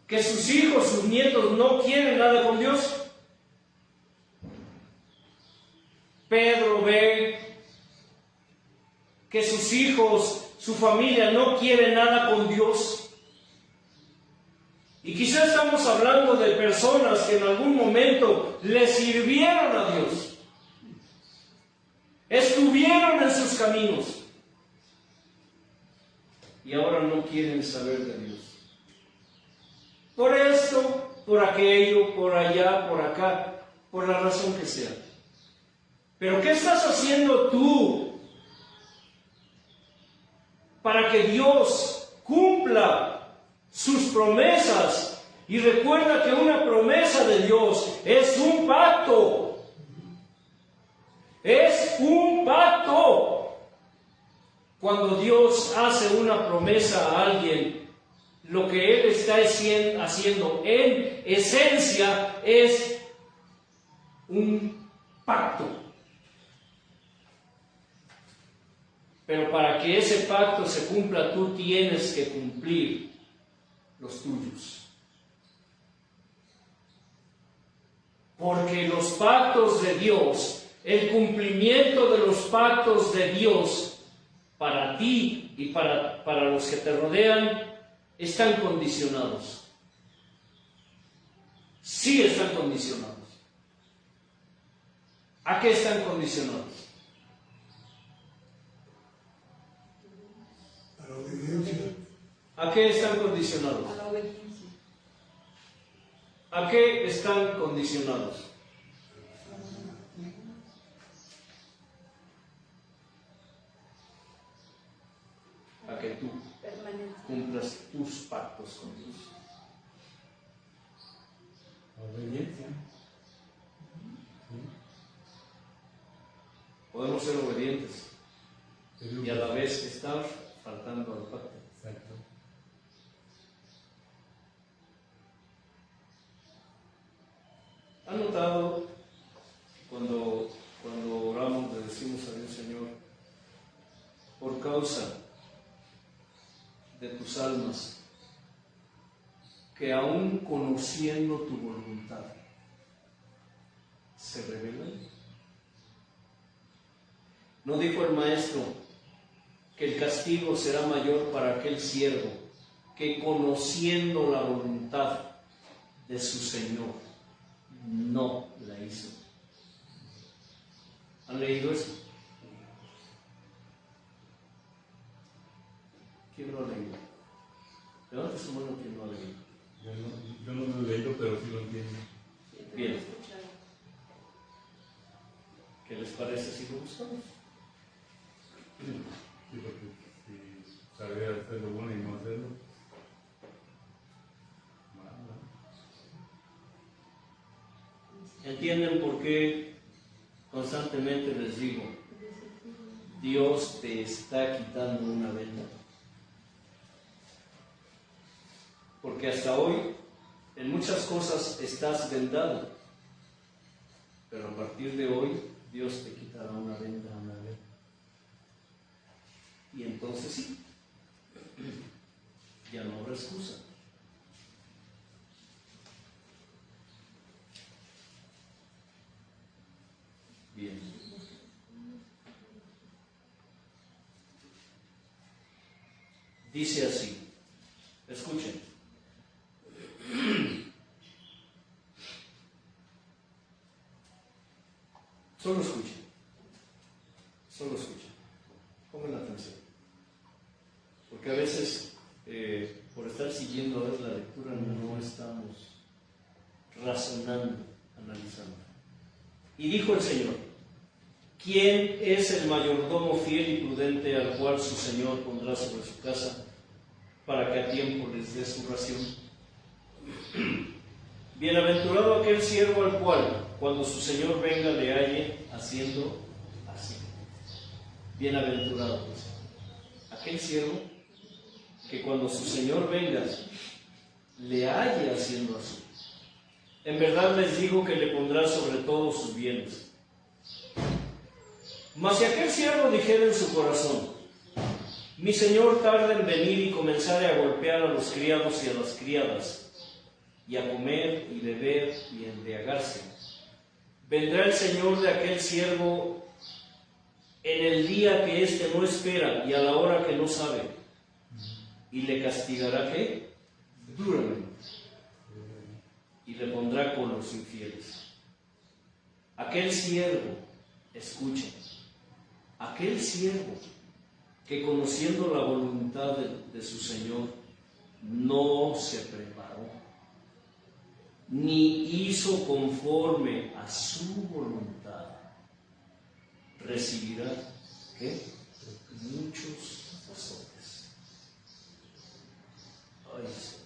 que sus hijos, sus nietos no quieren nada con Dios. Pedro ve que sus hijos, su familia no quiere nada con Dios. Y quizás estamos hablando de personas que en algún momento le sirvieron a Dios, estuvieron en sus caminos y ahora no quieren saber de Dios. Por esto, por aquello, por allá, por acá, por la razón que sea. Pero ¿qué estás haciendo tú para que Dios cumpla sus promesas? Y recuerda que una promesa de Dios es un pacto. Es un pacto. Cuando Dios hace una promesa a alguien, lo que Él está haciendo en esencia es un pacto. Pero para que ese pacto se cumpla, tú tienes que cumplir los tuyos. Porque los pactos de Dios, el cumplimiento de los pactos de Dios para ti y para los que te rodean, están condicionados. Sí están condicionados. ¿A qué están condicionados?
A la obediencia.
¿A qué están condicionados?
A la obediencia.
¿A qué están condicionados? A que tú
Permanencia.
cumplas tus pactos con Dios.
Obediencia.
Podemos ser obedientes
Sí.
y a la vez estar faltando al pacto.
Exacto.
¿Han notado cuando oramos, le decimos a Dios, Señor, por causa de tus almas, que aún conociendo tu voluntad, se rebelan? ¿No dijo el Maestro que el castigo será mayor para aquel siervo que conociendo la voluntad de su Señor no la hizo? ¿Han leído eso? ¿Quién lo ha leído? Levante su mano quien lo ha leído.
Yo no lo he leído, pero sí lo entiendo.
Bien. ¿Qué les parece si lo buscamos?
Sí, porque si saber hacer lo bueno y no hacerlo, mal, ¿no?
¿Entienden por qué constantemente les digo, Dios te está quitando una venda? Porque hasta hoy, en muchas cosas estás vendado, pero a partir de hoy, Dios te quitará una venda, una venda. Y entonces sí, ya no habrá excusa. Bien. Dice así, escuchen. Solo escuchen. Solo escuchen. Pongan atención. Porque a veces, por estar siguiendo a ver la lectura, no estamos razonando, analizando. Y dijo el Señor: ¿quién es el mayordomo fiel y prudente al cual su Señor pondrá sobre su casa para que a tiempo les dé su ración? Bienaventurado aquel siervo al cual, cuando su Señor venga, le halle haciendo así. Bienaventurado pues, aquel siervo que cuando su Señor venga, le halle haciendo así. En verdad les digo que le pondrá sobre todos sus bienes. Mas si aquel siervo dijera en su corazón: mi Señor tarda en venir, y comenzare a golpear a los criados y a las criadas, y a comer y beber y a embriagarse, vendrá el Señor de aquel siervo en el día que éste no espera y a la hora que no sabe, y le castigará ¿qué? Duramente, y le pondrá con los infieles. Aquel siervo, escuchen, aquel siervo que conociendo la voluntad de su Señor no se preparó, ni hizo conforme a su voluntad, recibirá ¿qué? Muchos azotes. Ay, Señor.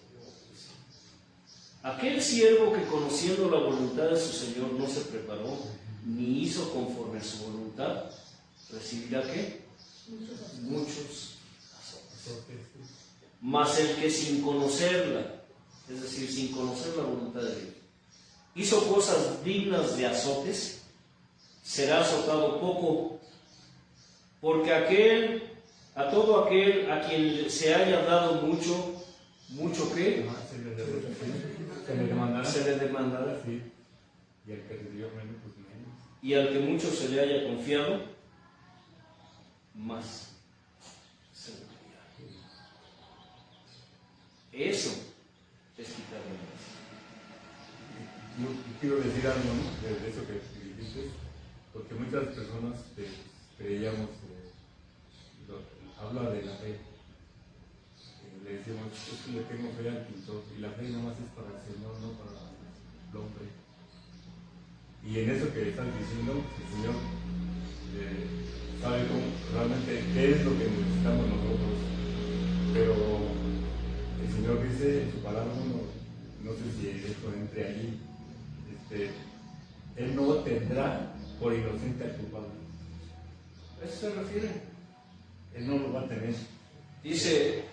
Aquel siervo que conociendo la voluntad de su Señor no se preparó, ni hizo conforme a su voluntad, recibirá ¿qué? Muchos azotes. Mas el que sin conocerla, es decir, sin conocer la voluntad de Dios, hizo cosas dignas de azotes, será azotado poco, porque a todo aquel a quien se haya dado mucho, mucho que
Se le demandará.
se le demandará.
Sí. Y al que recibió menos, pues menos.
Y al que mucho se le haya confiado, más se le confiará. Eso es quitarle más.
Yo quiero decir algo, ¿no? De eso que dijiste, porque muchas personas creíamos, habla de la fe. Le decimos, es que le tengo fe al pintor, y la fe nomás es para el Señor, no para el hombre. Y en eso que estás diciendo, el Señor sabe realmente qué es lo que necesitamos nosotros. Pero el Señor dice en su palabra, no sé si esto entre allí, Él no tendrá por inocente al culpable.
¿A eso se refiere?
Él no lo va a tener.
Dice,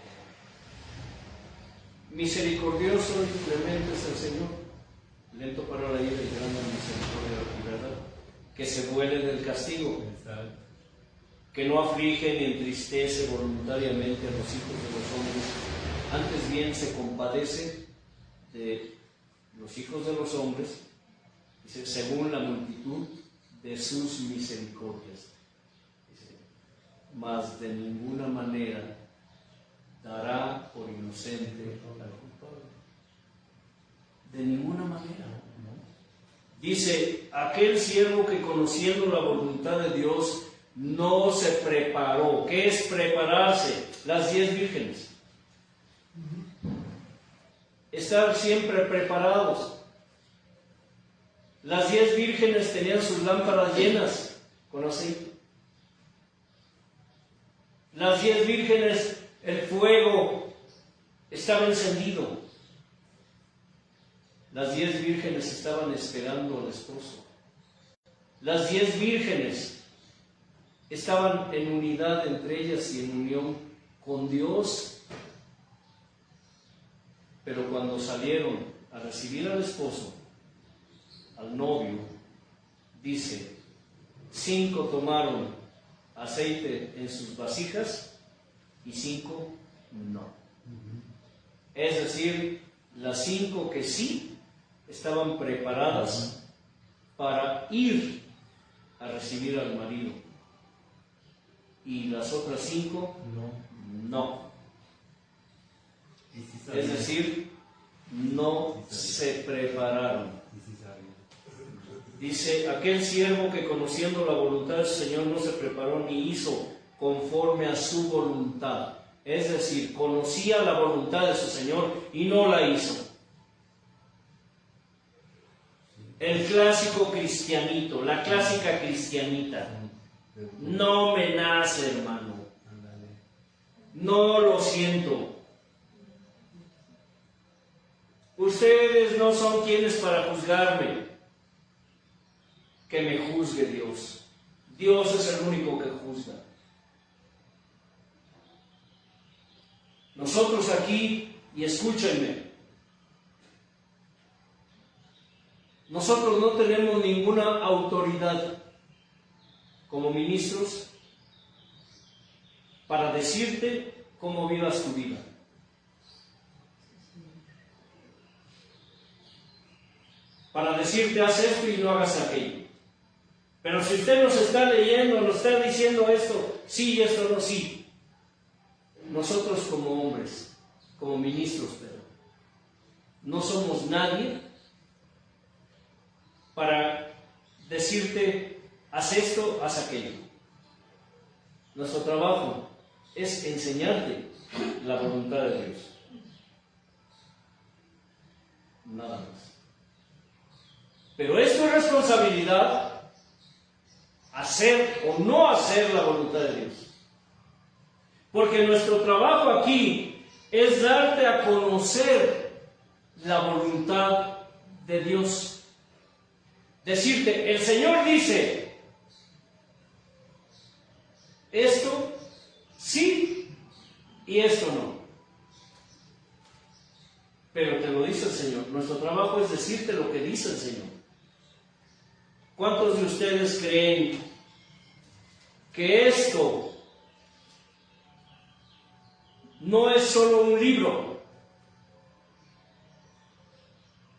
misericordioso y clemente es el Señor, lento para la ira y grande en misericordia y verdad, que se vuelve del castigo, que no aflige ni entristece voluntariamente a los hijos de los hombres, antes bien se compadece de los hijos de los hombres, dice, según la multitud de sus misericordias. Dice, mas de ninguna manera dará por inocente al culpable. De ninguna manera. Dice, aquel siervo que conociendo la voluntad de Dios no se preparó. ¿Qué es prepararse? Las 10 vírgenes. Estar siempre preparados. Las 10 vírgenes tenían sus lámparas llenas con aceite. Las 10 vírgenes, el fuego estaba encendido. Las 10 vírgenes estaban esperando al esposo. Las 10 vírgenes estaban en unidad entre ellas y en unión con Dios. Pero cuando salieron a recibir al esposo, al novio, dice, 5 tomaron aceite en sus vasijas y 5 no. Es decir, las 5 que sí estaban preparadas para ir a recibir al marido y las otras 5 no. Es decir, no se prepararon. Dice, aquel siervo que conociendo la voluntad del Señor no se preparó ni hizo conforme a su voluntad. Es decir, conocía la voluntad de su Señor y no la hizo. El clásico cristianito, la clásica cristianita. No me nace, hermano. No lo siento. Ustedes no son quienes para juzgarme. Que me juzgue Dios. Dios es el único que juzga. Nosotros aquí, y escúchenme, nosotros no tenemos ninguna autoridad como ministros para decirte cómo vivas tu vida. Para decirte haz esto y no hagas aquello. Pero si usted nos está leyendo, nos está diciendo esto, sí y esto no, sí. Nosotros como hombres, como ministros, pero no somos nadie para decirte, haz esto, haz aquello. Nuestro trabajo es enseñarte la voluntad de Dios. Nada más. Pero es tu responsabilidad hacer o no hacer la voluntad de Dios. Porque nuestro trabajo aquí es darte a conocer la voluntad de Dios. Decirte, el Señor dice, esto sí y esto no. Pero te lo dice el Señor. Nuestro trabajo es decirte lo que dice el Señor. ¿Cuántos de ustedes creen que esto no es solo un libro?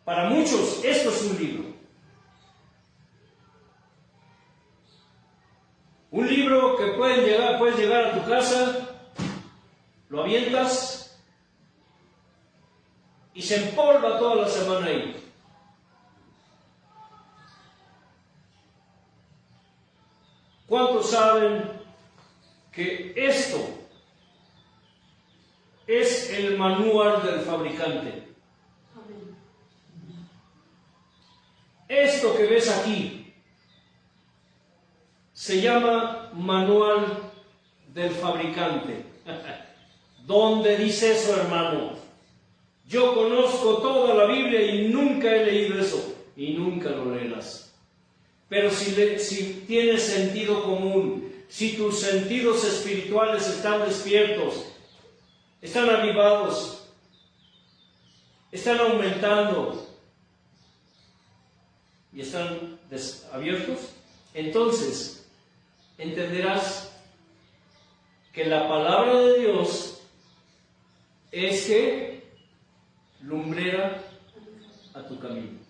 Para muchos esto es un libro. Un libro que puedes llegar a tu casa, lo avientas y se empolva toda la semana ahí. ¿Cuántos saben que esto es el manual del fabricante? Esto que ves aquí se llama manual del fabricante. ¿Dónde dice eso, hermano? Yo conozco toda la Biblia y nunca he leído eso, y nunca lo leerás. Pero si tienes sentido común, si tus sentidos espirituales están despiertos, están avivados, están aumentando y están abiertos, entonces entenderás que la palabra de Dios es que lumbrera a tu camino.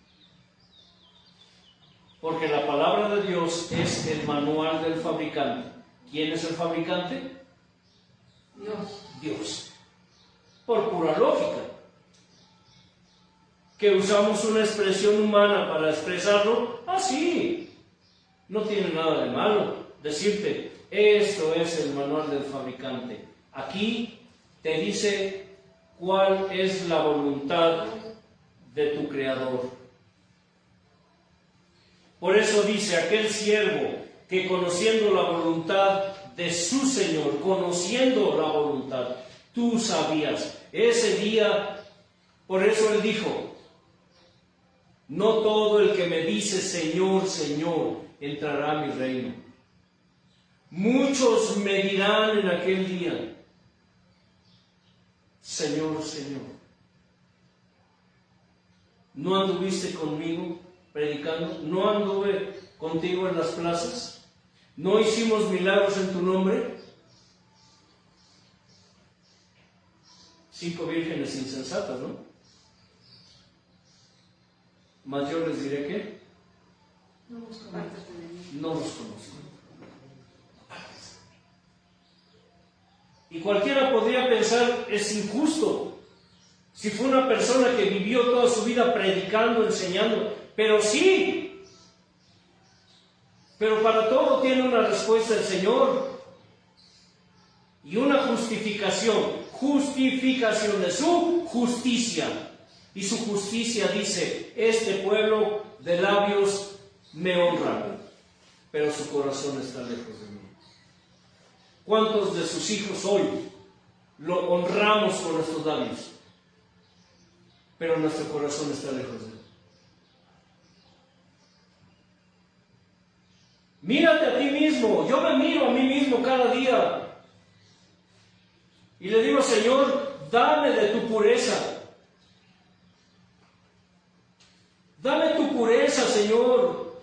Porque la palabra de Dios es el manual del fabricante. ¿Quién es el fabricante?
Dios.
Dios. Por pura lógica. ¿Que usamos una expresión humana para expresarlo? Ah, sí. No tiene nada de malo decirte, esto es el manual del fabricante. Aquí te dice cuál es la voluntad de tu Creador. Por eso dice aquel siervo que conociendo la voluntad de su Señor, conociendo la voluntad, tú sabías. Ese día, por eso él dijo, no todo el que me dice Señor, Señor, entrará a mi reino. Muchos me dirán en aquel día, Señor, Señor, ¿no anduviste conmigo predicando? ¿No anduve contigo en las plazas? ¿No hicimos milagros en tu nombre? 5 vírgenes insensatas, ¿no? Mas yo les diré que no los conozco. Y cualquiera podría pensar, es injusto. Si fue una persona que vivió toda su vida predicando, enseñando, pero sí. Pero para todo tiene una respuesta el Señor. Y una justificación de su justicia. Y su justicia dice, este pueblo de labios me honra, pero su corazón está lejos de mí. ¿Cuántos de sus hijos hoy lo honramos con nuestros labios, pero nuestro corazón está lejos de él? Mírate a ti mismo. Yo me miro a mí mismo cada día y le digo, Señor, dame de tu pureza. Dame tu pureza, Señor.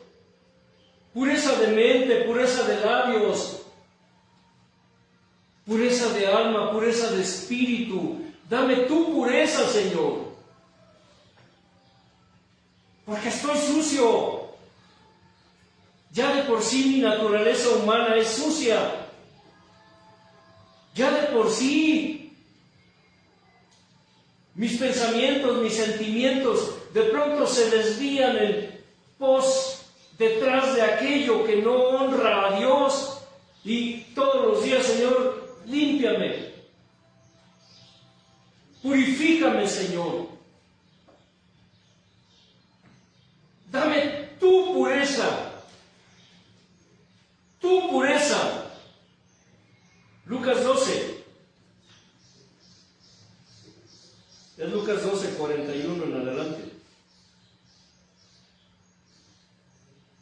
Pureza de mente, pureza de labios, pureza de alma, pureza de espíritu. Dame tu pureza, Señor. Porque estoy sucio. Ya de por sí mi naturaleza humana es sucia. Ya de por sí mis pensamientos, mis sentimientos de pronto se desvían en pos detrás de aquello que no honra a Dios. Y todos los días, Señor, límpiame. Purifícame, Señor. Dame tu pureza. Tu pureza. Lucas 12. Es Lucas 12, 41 en adelante.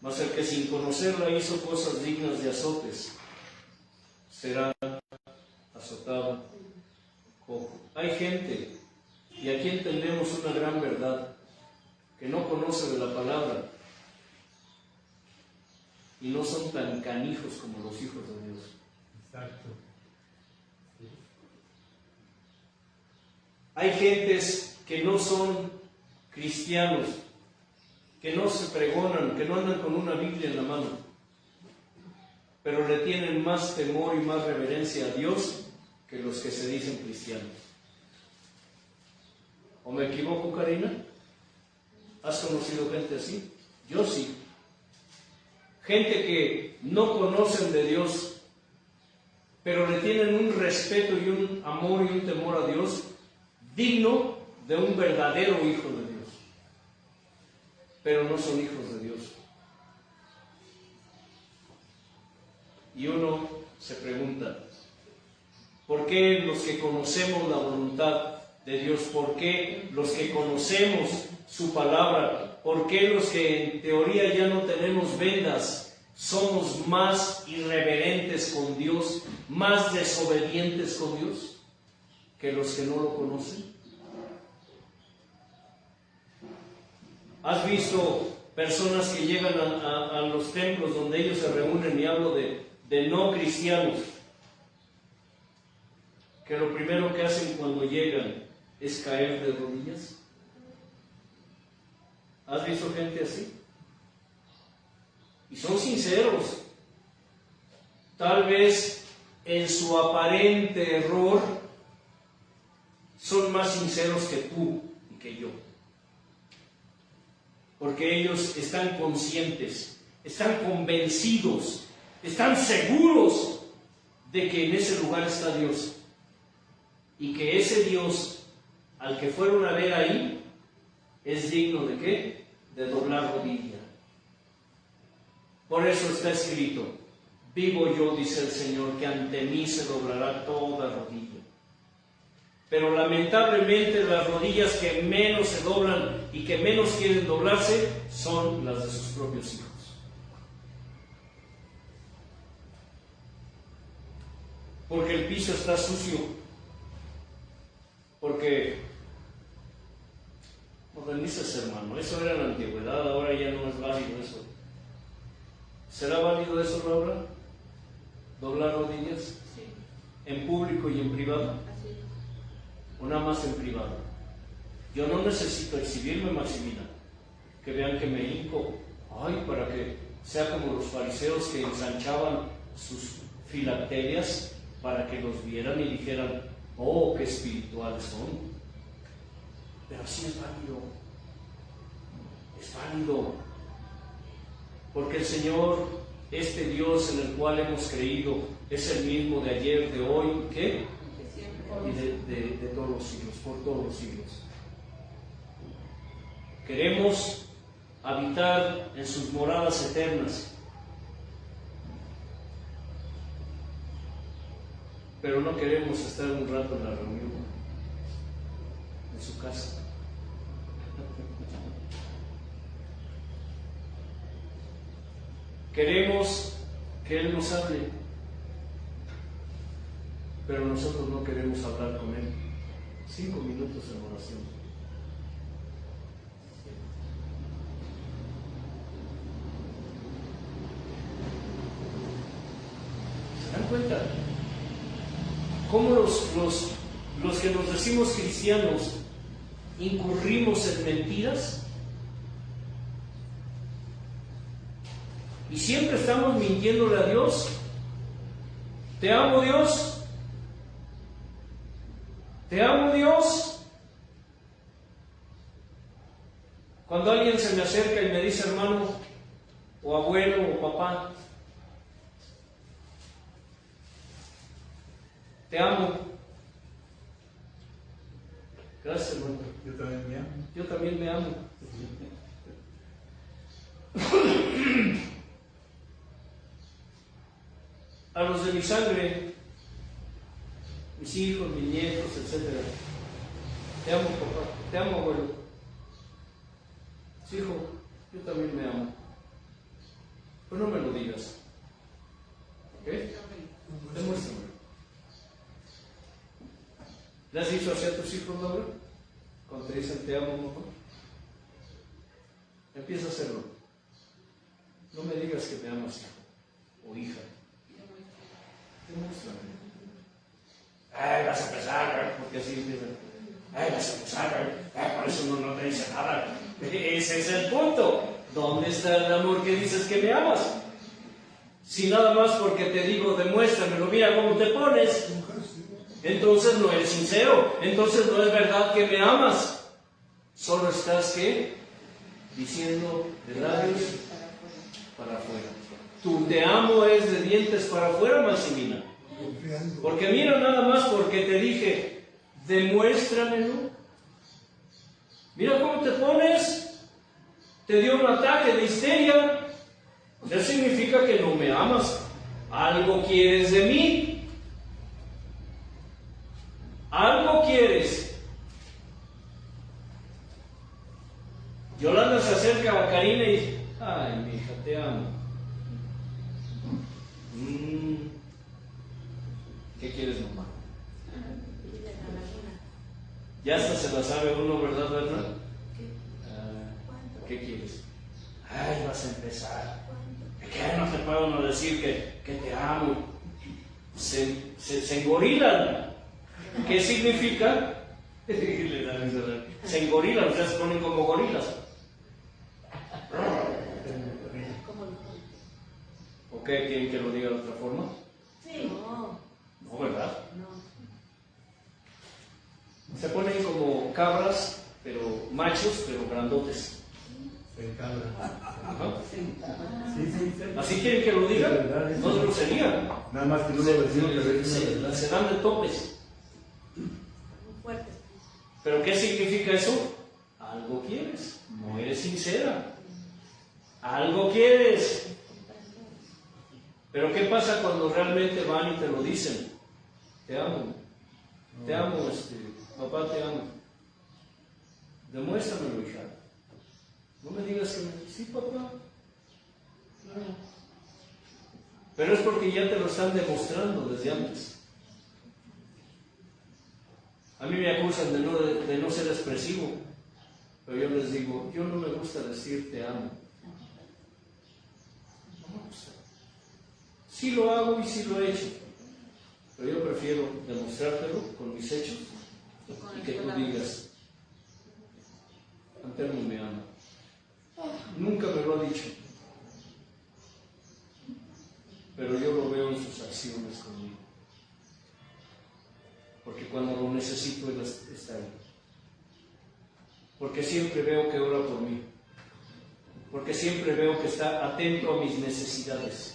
Mas el que sin conocerla hizo cosas dignas de azotes, será azotado poco. Hay gente, y aquí entendemos una gran verdad, que no conoce de la palabra y no son tan canijos como los hijos de Dios.
Exacto.
Hay gentes que no son cristianos, que no se pregonan, que no andan con una Biblia en la mano, pero le tienen más temor y más reverencia a Dios que los que se dicen cristianos. ¿O me equivoco, Karina? ¿Has conocido gente así? Yo sí. Gente que no conocen de Dios, pero le tienen un respeto y un amor y un temor a Dios digno de un verdadero hijo de Dios. Pero no son hijos de Dios. Y uno se pregunta, ¿por qué los que conocemos la voluntad de Dios, por qué los que conocemos su palabra, por qué los que en teoría ya no tenemos vendas, somos más irreverentes con Dios, más desobedientes con Dios que los que no lo conocen? ¿Has visto personas que llegan a los templos donde ellos se reúnen, y hablo de no cristianos, que lo primero que hacen cuando llegan es caer de rodillas? ¿Has visto gente así? Y son sinceros. Tal vez en su aparente error son más sinceros que tú y que yo. Porque ellos están conscientes, están convencidos, están seguros de que en ese lugar está Dios. Y que ese Dios al que fueron a ver ahí es digno ¿de qué? De doblar rodilla. Por eso está escrito: vivo yo, dice el Señor, que ante mí se doblará toda rodilla. Pero lamentablemente las rodillas que menos se doblan y que menos quieren doblarse son las de sus propios hijos. Porque el piso está sucio. Porque, modernices, hermano, eso era en la antigüedad, ahora ya no es válido eso. ¿Será válido eso, Laura? ¿Doblar rodillas?
Sí.
¿En público y en privado?
Así es.
¿O nada más en privado? Yo no necesito exhibirme, Maximina, que vean que me hinco, para que sea como los fariseos que ensanchaban sus filacterias para que los vieran y dijeran: oh, qué espirituales son. Pero sí es válido. Es válido. Porque el Señor, este Dios en el cual hemos creído, es el mismo de ayer, de hoy, ¿qué? Y de todos los siglos, por todos los siglos. Queremos habitar en sus moradas eternas, pero no queremos estar un rato en la reunión, en su casa. Queremos que Él nos hable, pero nosotros no queremos hablar con Él. 5 minutos en oración. ¿Se dan cuenta? ¿Cómo los que nos decimos cristianos incurrimos en mentiras? Y siempre estamos mintiéndole a Dios. Te amo, Dios. Te amo, Dios. Cuando alguien se me acerca y me dice hermano, o abuelo, o papá, te amo. Gracias, hermano.
Yo también me amo.
Yo también me amo. A los de mi sangre, mis hijos, mis nietos, etc. Te amo, papá. Te amo, abuelo. Sí, hijo, yo también me amo. Pero no me lo digas. ¿Ok? Demuéstrame. ¿Le has dicho así a tus hijos, Laura? Cuando te dicen te amo, mamá. Empieza a hacerlo. No me digas que me amas, hijo o hija. Demuéstrame. Ay, vas a empezar, porque así empieza. Ay, vas a empezar, ay, por eso no te dice nada. Ese es el punto. ¿Dónde está el amor que dices que me amas? Si nada más porque te digo, demuéstramelo, mira cómo te pones. Entonces no eres sincero. Entonces no es verdad que me amas. Solo estás, ¿qué? Diciendo de labios para afuera. Tu te amo es de dientes para afuera, Maximina. Porque mira, nada más porque te dije, demuéstramelo. Mira cómo te pones. Te dio un ataque de histeria. Eso significa que no me amas. Algo quieres de mí. Algo quieres. Yolanda se acerca a Karina y dice, ay, mi hija, te amo. ¿Qué quieres, mamá? Ya hasta se la sabe uno, ¿verdad, verdad? ¿Qué quieres? Ay, vas a empezar. ¿Qué? No te puedo no decir que te amo. Se engorilan. ¿Qué significa? Se engorilan, o sea, se ponen como gorilas. ¿O qué? ¿Quieren que lo diga de otra forma?
Sí.
No, ¿verdad?
No.
Se ponen como cabras, pero machos, pero grandotes.
Se encabra.
Ajá.
Sí.
¿Así quieren que lo diga? No es grosería.
Nada más que no lo decimos, pero es una verdad.
Se dan de topes.
Muy fuerte.
¿Pero qué significa eso? Algo quieres. No eres sincera. Algo quieres. Pero ¿qué pasa cuando realmente van y te lo dicen? Te amo. Te amo, papá, te amo. Demuéstramelo, hija. No me digas que sí, papá. No. Pero es porque ya te lo están demostrando desde antes. A mí me acusan de no ser expresivo. Pero yo les digo, yo no me gusta decir te amo. No me gusta. Sí lo hago y sí lo he hecho. Pero yo prefiero demostrártelo con mis hechos y que tú digas, Antonio me ama. Nunca me lo ha dicho, pero yo lo veo en sus acciones conmigo. Porque cuando lo necesito, Él está ahí. Porque siempre veo que ora por mí. Porque siempre veo que está atento a mis necesidades.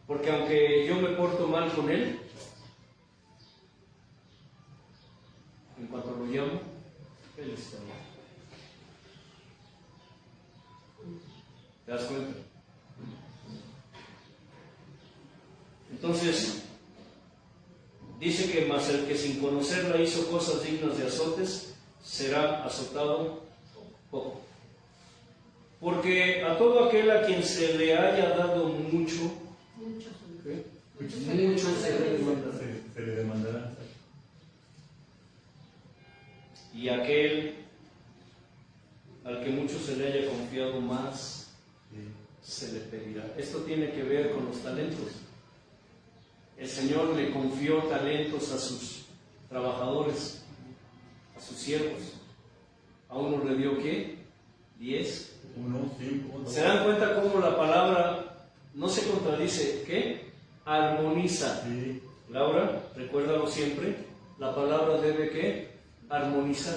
Porque aunque yo me porto mal con Él, en cuanto lo llamo, Él está ahí. ¿Te das cuenta? Entonces, dice que más el que sin conocerla hizo cosas dignas de azotes, será azotado poco. Porque a todo aquel a quien se le haya dado mucho, ¿qué? Mucho se le demandará.
Se le demandará.
Y aquel al que mucho se le haya confiado más, se le pedirá. Esto tiene que ver con los talentos. El Señor le confió talentos a sus trabajadores, a sus siervos. A uno le dio ¿qué? 10.
1, 5, 2.
¿Se dan cuenta cómo la palabra no se contradice? ¿Qué? Armoniza.
Sí.
Laura, recuérdalo siempre. La palabra debe ¿qué? Armonizar.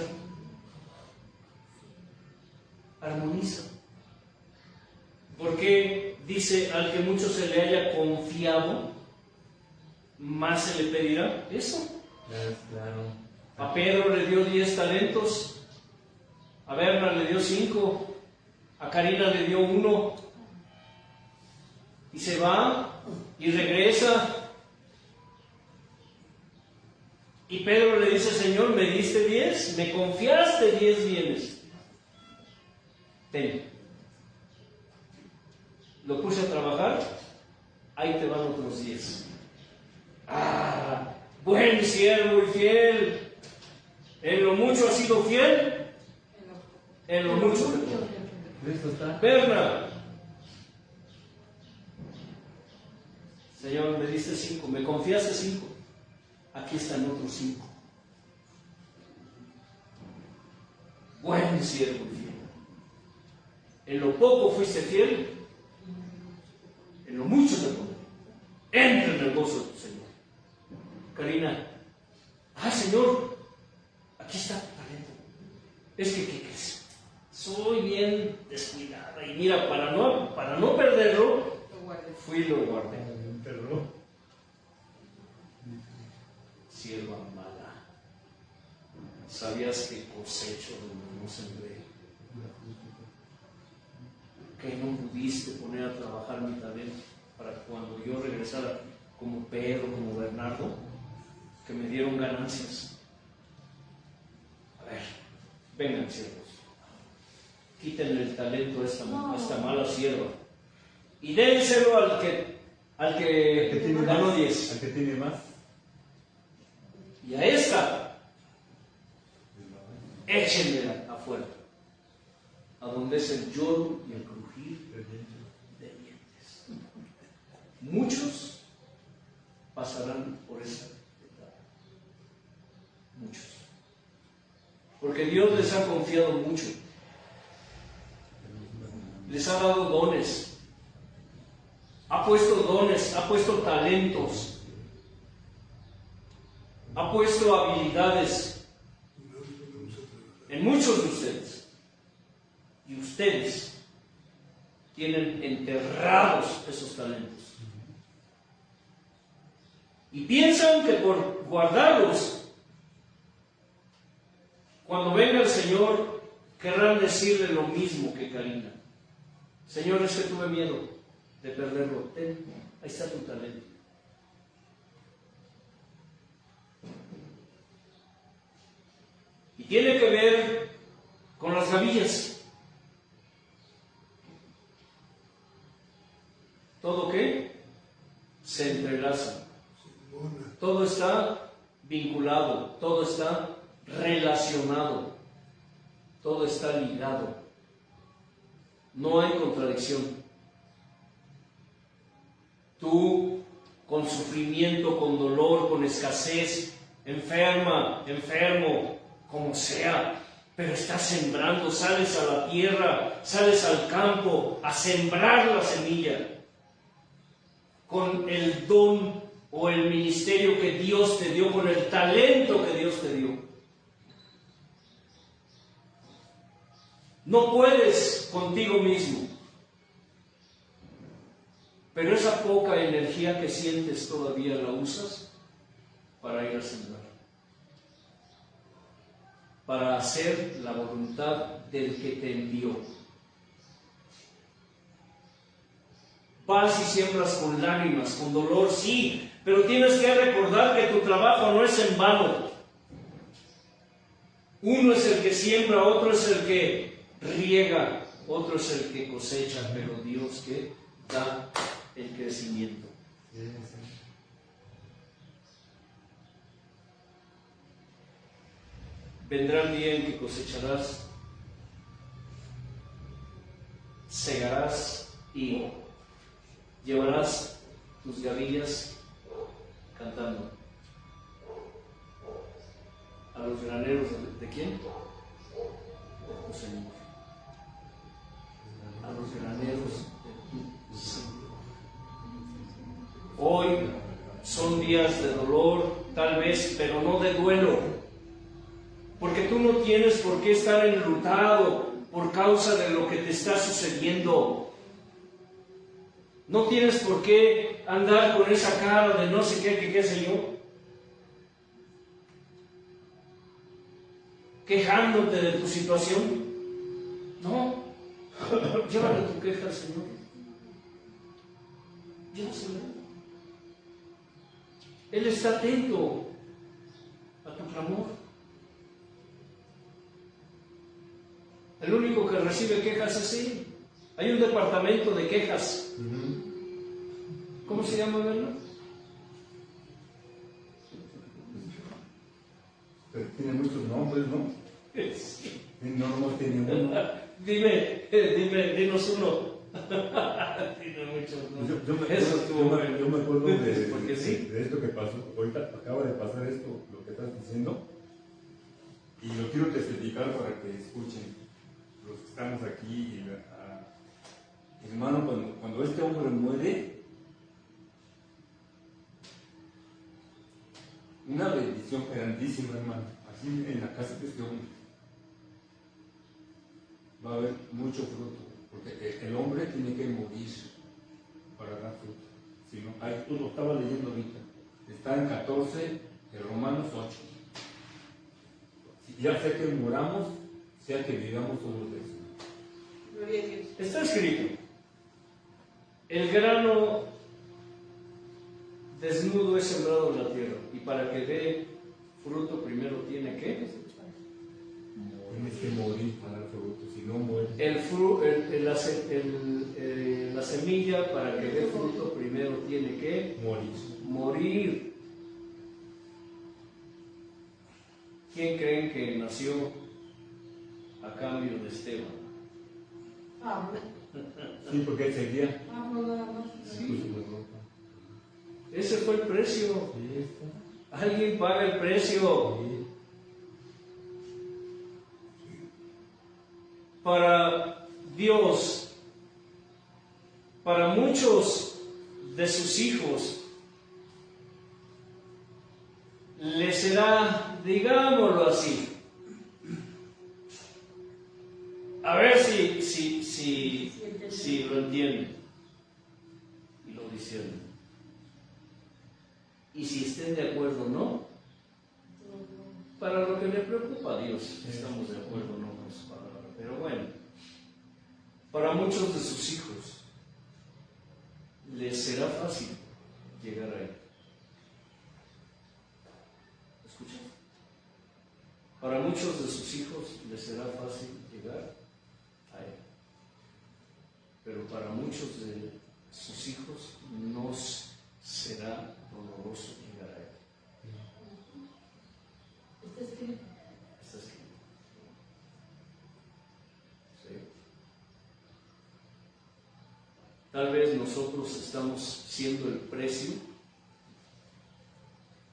Armoniza. Porque dice, al que mucho se le haya confiado, más se le pedirá. Eso.
Claro.
A Pedro le dio 10 talentos, a Berna le dio 5, a Karina le dio 1, y se va y regresa. Y Pedro le dice, Señor, me diste 10, me confiaste 10 bienes. Ten. Lo puse a trabajar, ahí te van otros 10. Ah, buen siervo y fiel. En lo mucho has sido fiel, En lo mucho te pondré.
Cristo está.
Berna. Señor, me diste 5, me confiaste 5. Aquí están otros 5. Buen siervo y fiel. En lo poco fuiste fiel, en lo mucho te pondré. Entra en el gozo de tu Señor. Karina, Señor, aquí está tu talento. Es que, ¿qué crees? Soy bien descuidada. Y mira, para no perderlo, fui y lo guardé. Sierva mala, ¿sabías que cosecho donde no sembré? Que no pudiste poner a trabajar mi talento para cuando yo regresara como Pedro, como Bernardo, que me dieron ganancias. A ver, vengan siervos, quítenle el talento a esta mala sierva y dénselo al que ganó 10.
Al que tiene más.
Y a esta, échenla afuera, a donde es el lloro y el crujir de dientes. Muchos pasarán por esa etapa. Muchos. Porque Dios les ha confiado mucho. Les ha dado dones. Ha puesto dones, ha puesto talentos. Ha puesto habilidades en muchos de ustedes. Y ustedes tienen enterrados esos talentos. Y piensan que por guardarlos, cuando venga el Señor, querrán decirle lo mismo que Karina. Señor, es que tuve miedo de perderlo. Ten, ahí está tu talento. Y tiene que ver con las gavillas. ¿Todo qué? Se entrelaza. Todo está vinculado, todo está relacionado, todo está ligado. No hay contradicción. Tú, con sufrimiento, con dolor, con escasez, enferma, enfermo, como sea, pero estás sembrando, sales a la tierra, sales al campo a sembrar la semilla con el don o el ministerio que Dios te dio, con el talento que Dios te dio. No puedes contigo mismo, pero esa poca energía que sientes todavía la usas para ir a sembrar, para hacer la voluntad del que te envió. Vas y siembras con lágrimas, con dolor, sí, pero tienes que recordar que tu trabajo no es en vano. Uno es el que siembra, otro es el que riega, otro es el que cosecha, pero Dios que da el crecimiento. Vendrá el día en que cosecharás, segarás y llevarás tus gavillas cantando a los graneros de quién? De tu Señor. A los graneros de tu Señor. Hoy son días de dolor, tal vez, pero no de duelo, porque tú no tienes por qué estar enlutado por causa de lo que te está sucediendo. No tienes por qué andar con esa cara de no sé qué sé yo, quejándote de tu situación. No, llévale tu queja al Señor. Llévasela. Él está atento a tu clamor. El único que recibe quejas es Él. Hay un departamento de quejas. ¿Cómo se llama, verdad?
Pero tiene muchos nombres, ¿no?
Sí.
No tiene uno.
Dinos uno. Tiene muchos, ¿no? Eso estuvo bueno.
Yo me acuerdo
Porque sí.
de esto que pasó. Ahorita acaba de pasar esto, lo que estás diciendo. Y lo quiero testificar para que escuchen los que estamos aquí. Hermano, cuando este hombre muere, una bendición grandísima, hermano, así en la casa de este hombre. Va a haber mucho fruto, porque el hombre tiene que morir para dar fruto. Si no, tú lo estaba leyendo ahorita, está en 14 de Romanos 8. Ya sea que moramos, sea que vivamos todos de eso.
Gloria a Dios.
Está escrito: el grano desnudo es sembrado en la tierra, y para que dé fruto primero tiene que
Tienes que morir para dar fruto, si no mueres.
la semilla, para que dé fruto primero tiene que morir. ¿Quién creen que nació a cambio de Esteban?
Sí, porque ese día
Sí. Ese fue el precio. Alguien paga el precio. Para Dios, para muchos de sus hijos, le será, digámoslo así, a ver si lo entienden y lo disciernen. Y si estén de acuerdo o no, para lo que le preocupa a Dios, estamos de acuerdo o no con su palabra. Pero bueno, para muchos de sus hijos les será fácil llegar a Él. ¿Escuchan? Para muchos de sus hijos les será fácil llegar a Él. Pero para muchos de sus hijos no será doloroso llegar a Él. Está escrito. ¿Sí? Tal vez nosotros estamos siendo el precio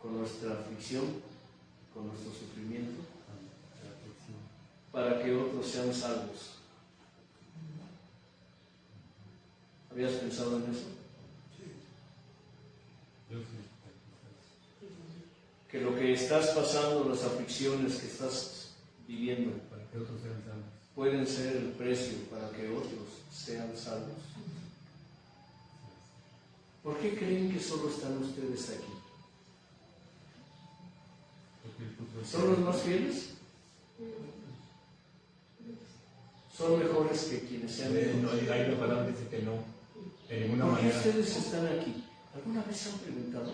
con nuestra aflicción, con nuestro sufrimiento, para que otros sean salvos. ¿Habías pensado en eso?
Yo sí.
Que lo que estás pasando, las aflicciones que estás viviendo,
Para que otros sean salvos.
pueden ser el precio para que otros sean salvos. ¿Por qué creen que solo están ustedes aquí? ¿Son los más fieles? ¿Son mejores que quienes se han
No, ahí la palabra dice que no, de ninguna
¿Por qué
manera.
ustedes están aquí? ¿Alguna vez se han preguntado?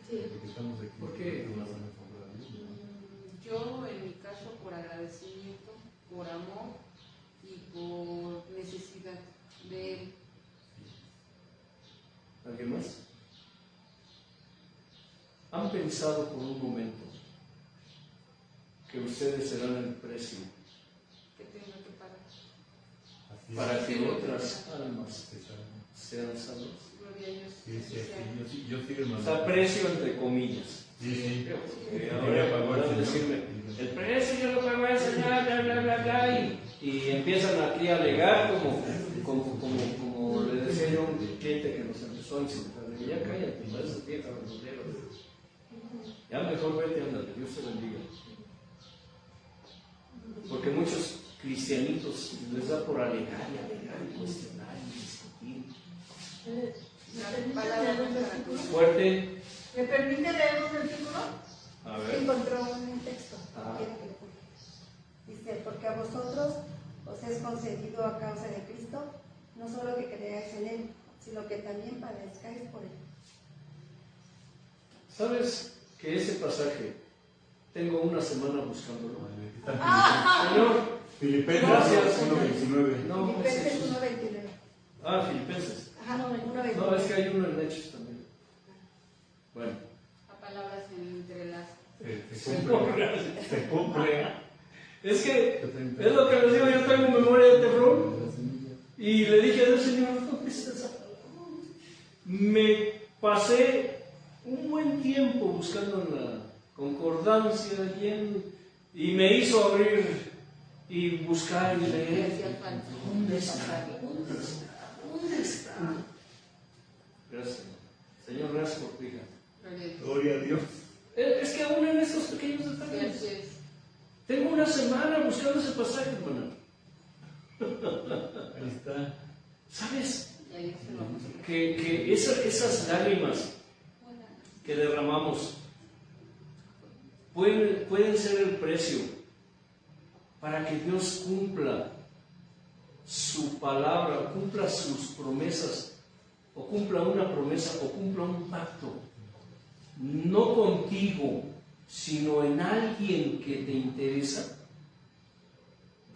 Porque estamos aquí.
¿Por qué?
Yo, en mi caso, por agradecimiento, por amor y por necesidad de Él.
¿Alguien más? ¿Han pensado por un momento que ustedes serán el precio
Que tengo que pagar.
para que otras almas sean salvas?
Gloria a Dios.
Sí, yo sí, hermano.
O sea, precio entre comillas.
Sí.
Ahora podrán decirme, el precio yo lo pago eso, bla, y empiezan aquí a alegar como le decía yo a un cliente que nos empezó a insultar. Le digo, ya cállate, pareces vieja, ya mejor vete, ándale, Dios te bendiga. Porque muchos cristianitos les da por alegar y cuestionar y discutir. Fuerte.
¿Me permite leer un artículo?
A ver.
Encontró un texto.
Ah.
Quiero que lo publique. Dice, porque a vosotros os es concedido a causa de Cristo, no solo que creáis en Él, sino que también padezcáis por Él.
¿Sabes que ese pasaje tengo una semana buscándolo?
Está
Señor,
Filipenses
gracias.
1:19.
No,
Filipenses
es
1:29.
Filipenses.
Ajá, no, 1:29.
No, es que hay uno en Hechos también. Bueno.
A palabras en entrelazo.
Se cumple
Es que es lo que les digo, yo tengo memoria de teflón. Y le dije a Dios, Señor, ¿dónde está esa palabra? Me pasé un buen tiempo buscando en la concordancia y me hizo abrir y buscar y leer. ¿Dónde está? ¿Dónde está? ¿Dónde está? Gracias, Señor, gracias por tu hija.
Gloria a Dios.
Es que aún en estos pequeños detalles. Tengo una semana buscando ese pasaje, hermano.
Ahí está.
¿Sabes? Que esas lágrimas que derramamos pueden ser el precio para que Dios cumpla su palabra, cumpla sus promesas, o cumpla una promesa, o cumpla un pacto, no contigo, sino en alguien que te interesa.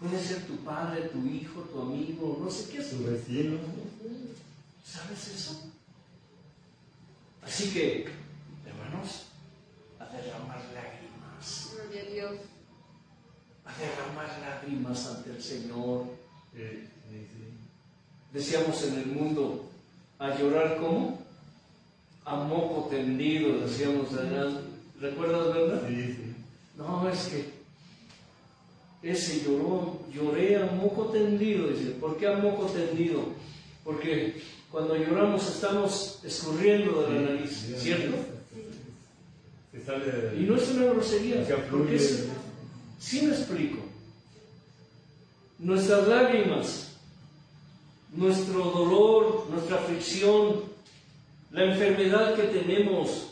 Puede ser tu padre, tu hijo, tu amigo, no sé qué es.
Tu vecino.
¿Sabes eso? Así que, hermanos, a derramar lágrimas.
Gloria a Dios.
A derramar lágrimas ante el Señor.
Sí.
Decíamos en el mundo, a llorar ¿cómo? A moco tendido, decíamos allá. ¿Recuerdas, verdad?
Sí.
No, es que ese lloré a moco tendido. Dice, ¿por qué a moco tendido? Porque cuando lloramos estamos escurriendo de la nariz, ¿cierto?
Se sale
Y no es una grosería,
que
porque sí me explico. Nuestras lágrimas, nuestro dolor, nuestra aflicción, la enfermedad que tenemos,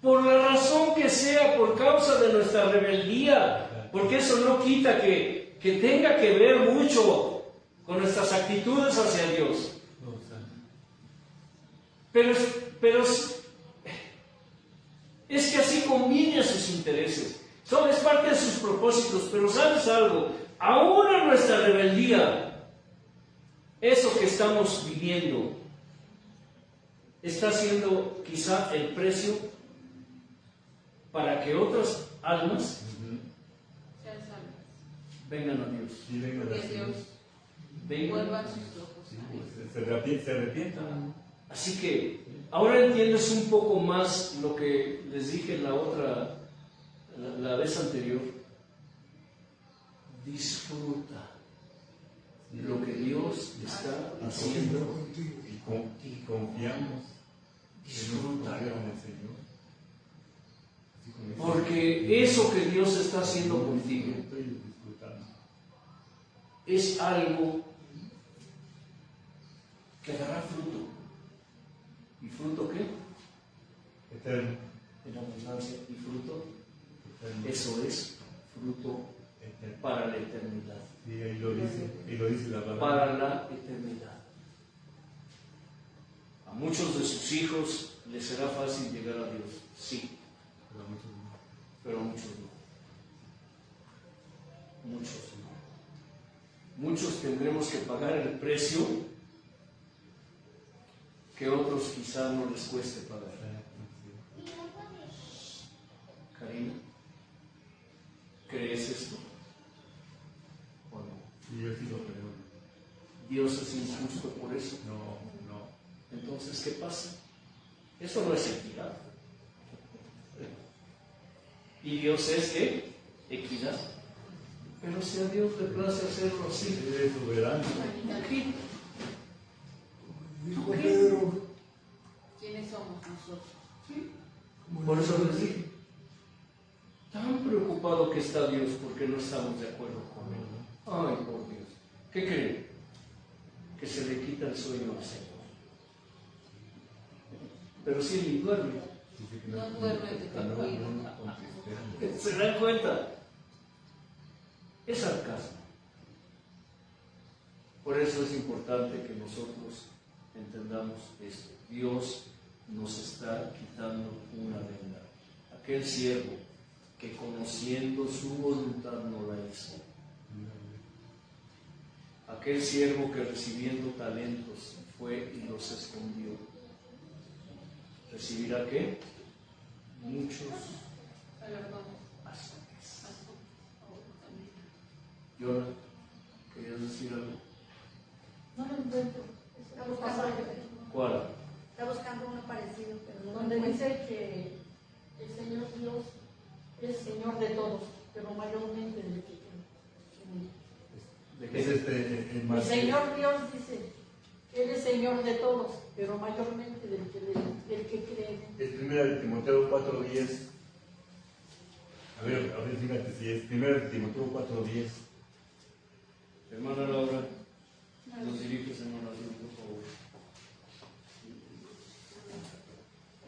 por la razón que sea, por causa de nuestra rebeldía, porque eso no quita que tenga que ver mucho con nuestras actitudes hacia Dios. Pero es que así conviene a sus intereses. Es parte de sus propósitos, pero ¿sabes algo? Aún en nuestra rebeldía, eso que estamos viviendo está siendo quizá el precio para que otras almas
Sean salvas.
vengan a Dios.
Sí, venga
Que
la
Dios
Vengan.
vuelva sus ojos a Él.
Se arrepientan.
Así que ahora entiendes un poco más lo que les dije en la vez anterior. Disfruta lo que Dios está haciendo
Y confiamos.
Disfrútalo.
En el Señor. Así como dice,
Porque eso que Dios está haciendo contigo
estoy disfrutando.
es algo que dará fruto. ¿Y fruto qué?
Eterno.
En abundancia. ¿Y fruto?
Eterno.
Eso es fruto
Eterno.
para la eternidad.
Sí, ahí lo dice la palabra.
Para la eternidad. A muchos de sus hijos les será fácil llegar a Dios, sí,
Pero muchos no.
pero a muchos no. Muchos no. Muchos tendremos que pagar el precio que otros quizá no les cueste pagar. Karina, ¿crees esto? ¿O no?
Sí, yo sí lo creo.
¿Dios es injusto por eso?
No.
Entonces, ¿qué pasa? Eso no es equidad. Y Dios es ¿qué? Equidad. Pero si a Dios le place hacerlo así,
Es soberano.
¿qué?
Dijo Pedro,
¿Quiénes somos nosotros?
Por eso les dije, tan preocupado que está Dios porque no estamos de acuerdo con Él. Ay, por Dios. ¿Qué creen? Que se le quita el sueño al Señor. Pero si ni duerme.
No duerme de te cuido.
¿Se dan cuenta? Es sarcasmo. Por eso es importante que nosotros entendamos esto. Dios nos está quitando una venda. Aquel siervo que conociendo su voluntad no la hizo. Aquel siervo que recibiendo talentos fue y los escondió. ¿Recibirá qué? Muchos azotes. Yona, ¿querías decir algo?
No lo encuentro.
Está buscando,
¿Cuál?
está buscando uno parecido, pero no lo
Donde
encuentra.
dice que el Señor Dios es Señor de todos, pero mayormente del que cree.
¿De
Es
qué?
El Señor Dios dice que Él es Señor de todos, pero mayormente del que cree.
Es 1 Timoteo 4:10. A ver, fíjate si es 1 Timoteo 4:10.
Hermana Laura, nos diriges en oración, por favor.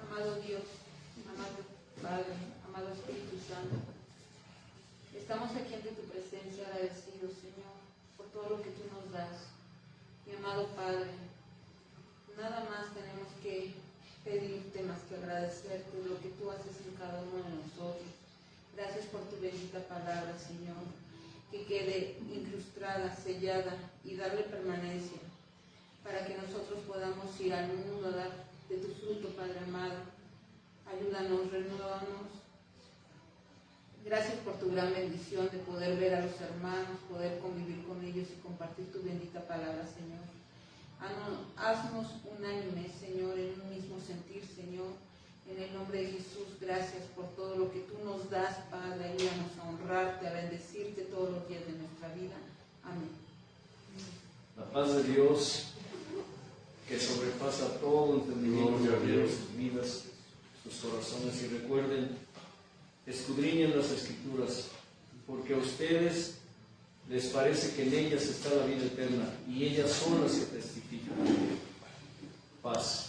Amado Dios, amado Padre, amado Espíritu Santo, estamos aquí ante tu presencia agradecidos, Señor, por todo lo que tú nos das. Mi amado Padre, nada más tenemos que pedirte más que agradecerte lo que tú haces en cada uno de nosotros. Gracias por tu bendita palabra, Señor, que quede incrustada, sellada y darle permanencia, para que nosotros podamos ir al mundo a dar de tu fruto, Padre amado. Ayúdanos, renúvanos. Gracias por tu gran bendición de poder ver a los hermanos, poder convivir con ellos y compartir tu bendita palabra, Señor. Haznos unánimes, Señor, en un mismo sentir, Señor. En el nombre de Jesús, gracias por todo lo que tú nos das, Padre. Ayúdanos a honrarte, a bendecirte todos los días de nuestra vida. Amén.
La paz de Dios, que sobrepasa todo entendimiento, de sus vidas, sus corazones. Y recuerden, escudriñen las Escrituras, porque a ustedes les parece que en ellas está la vida eterna, y ellas son las que testifican. Paz.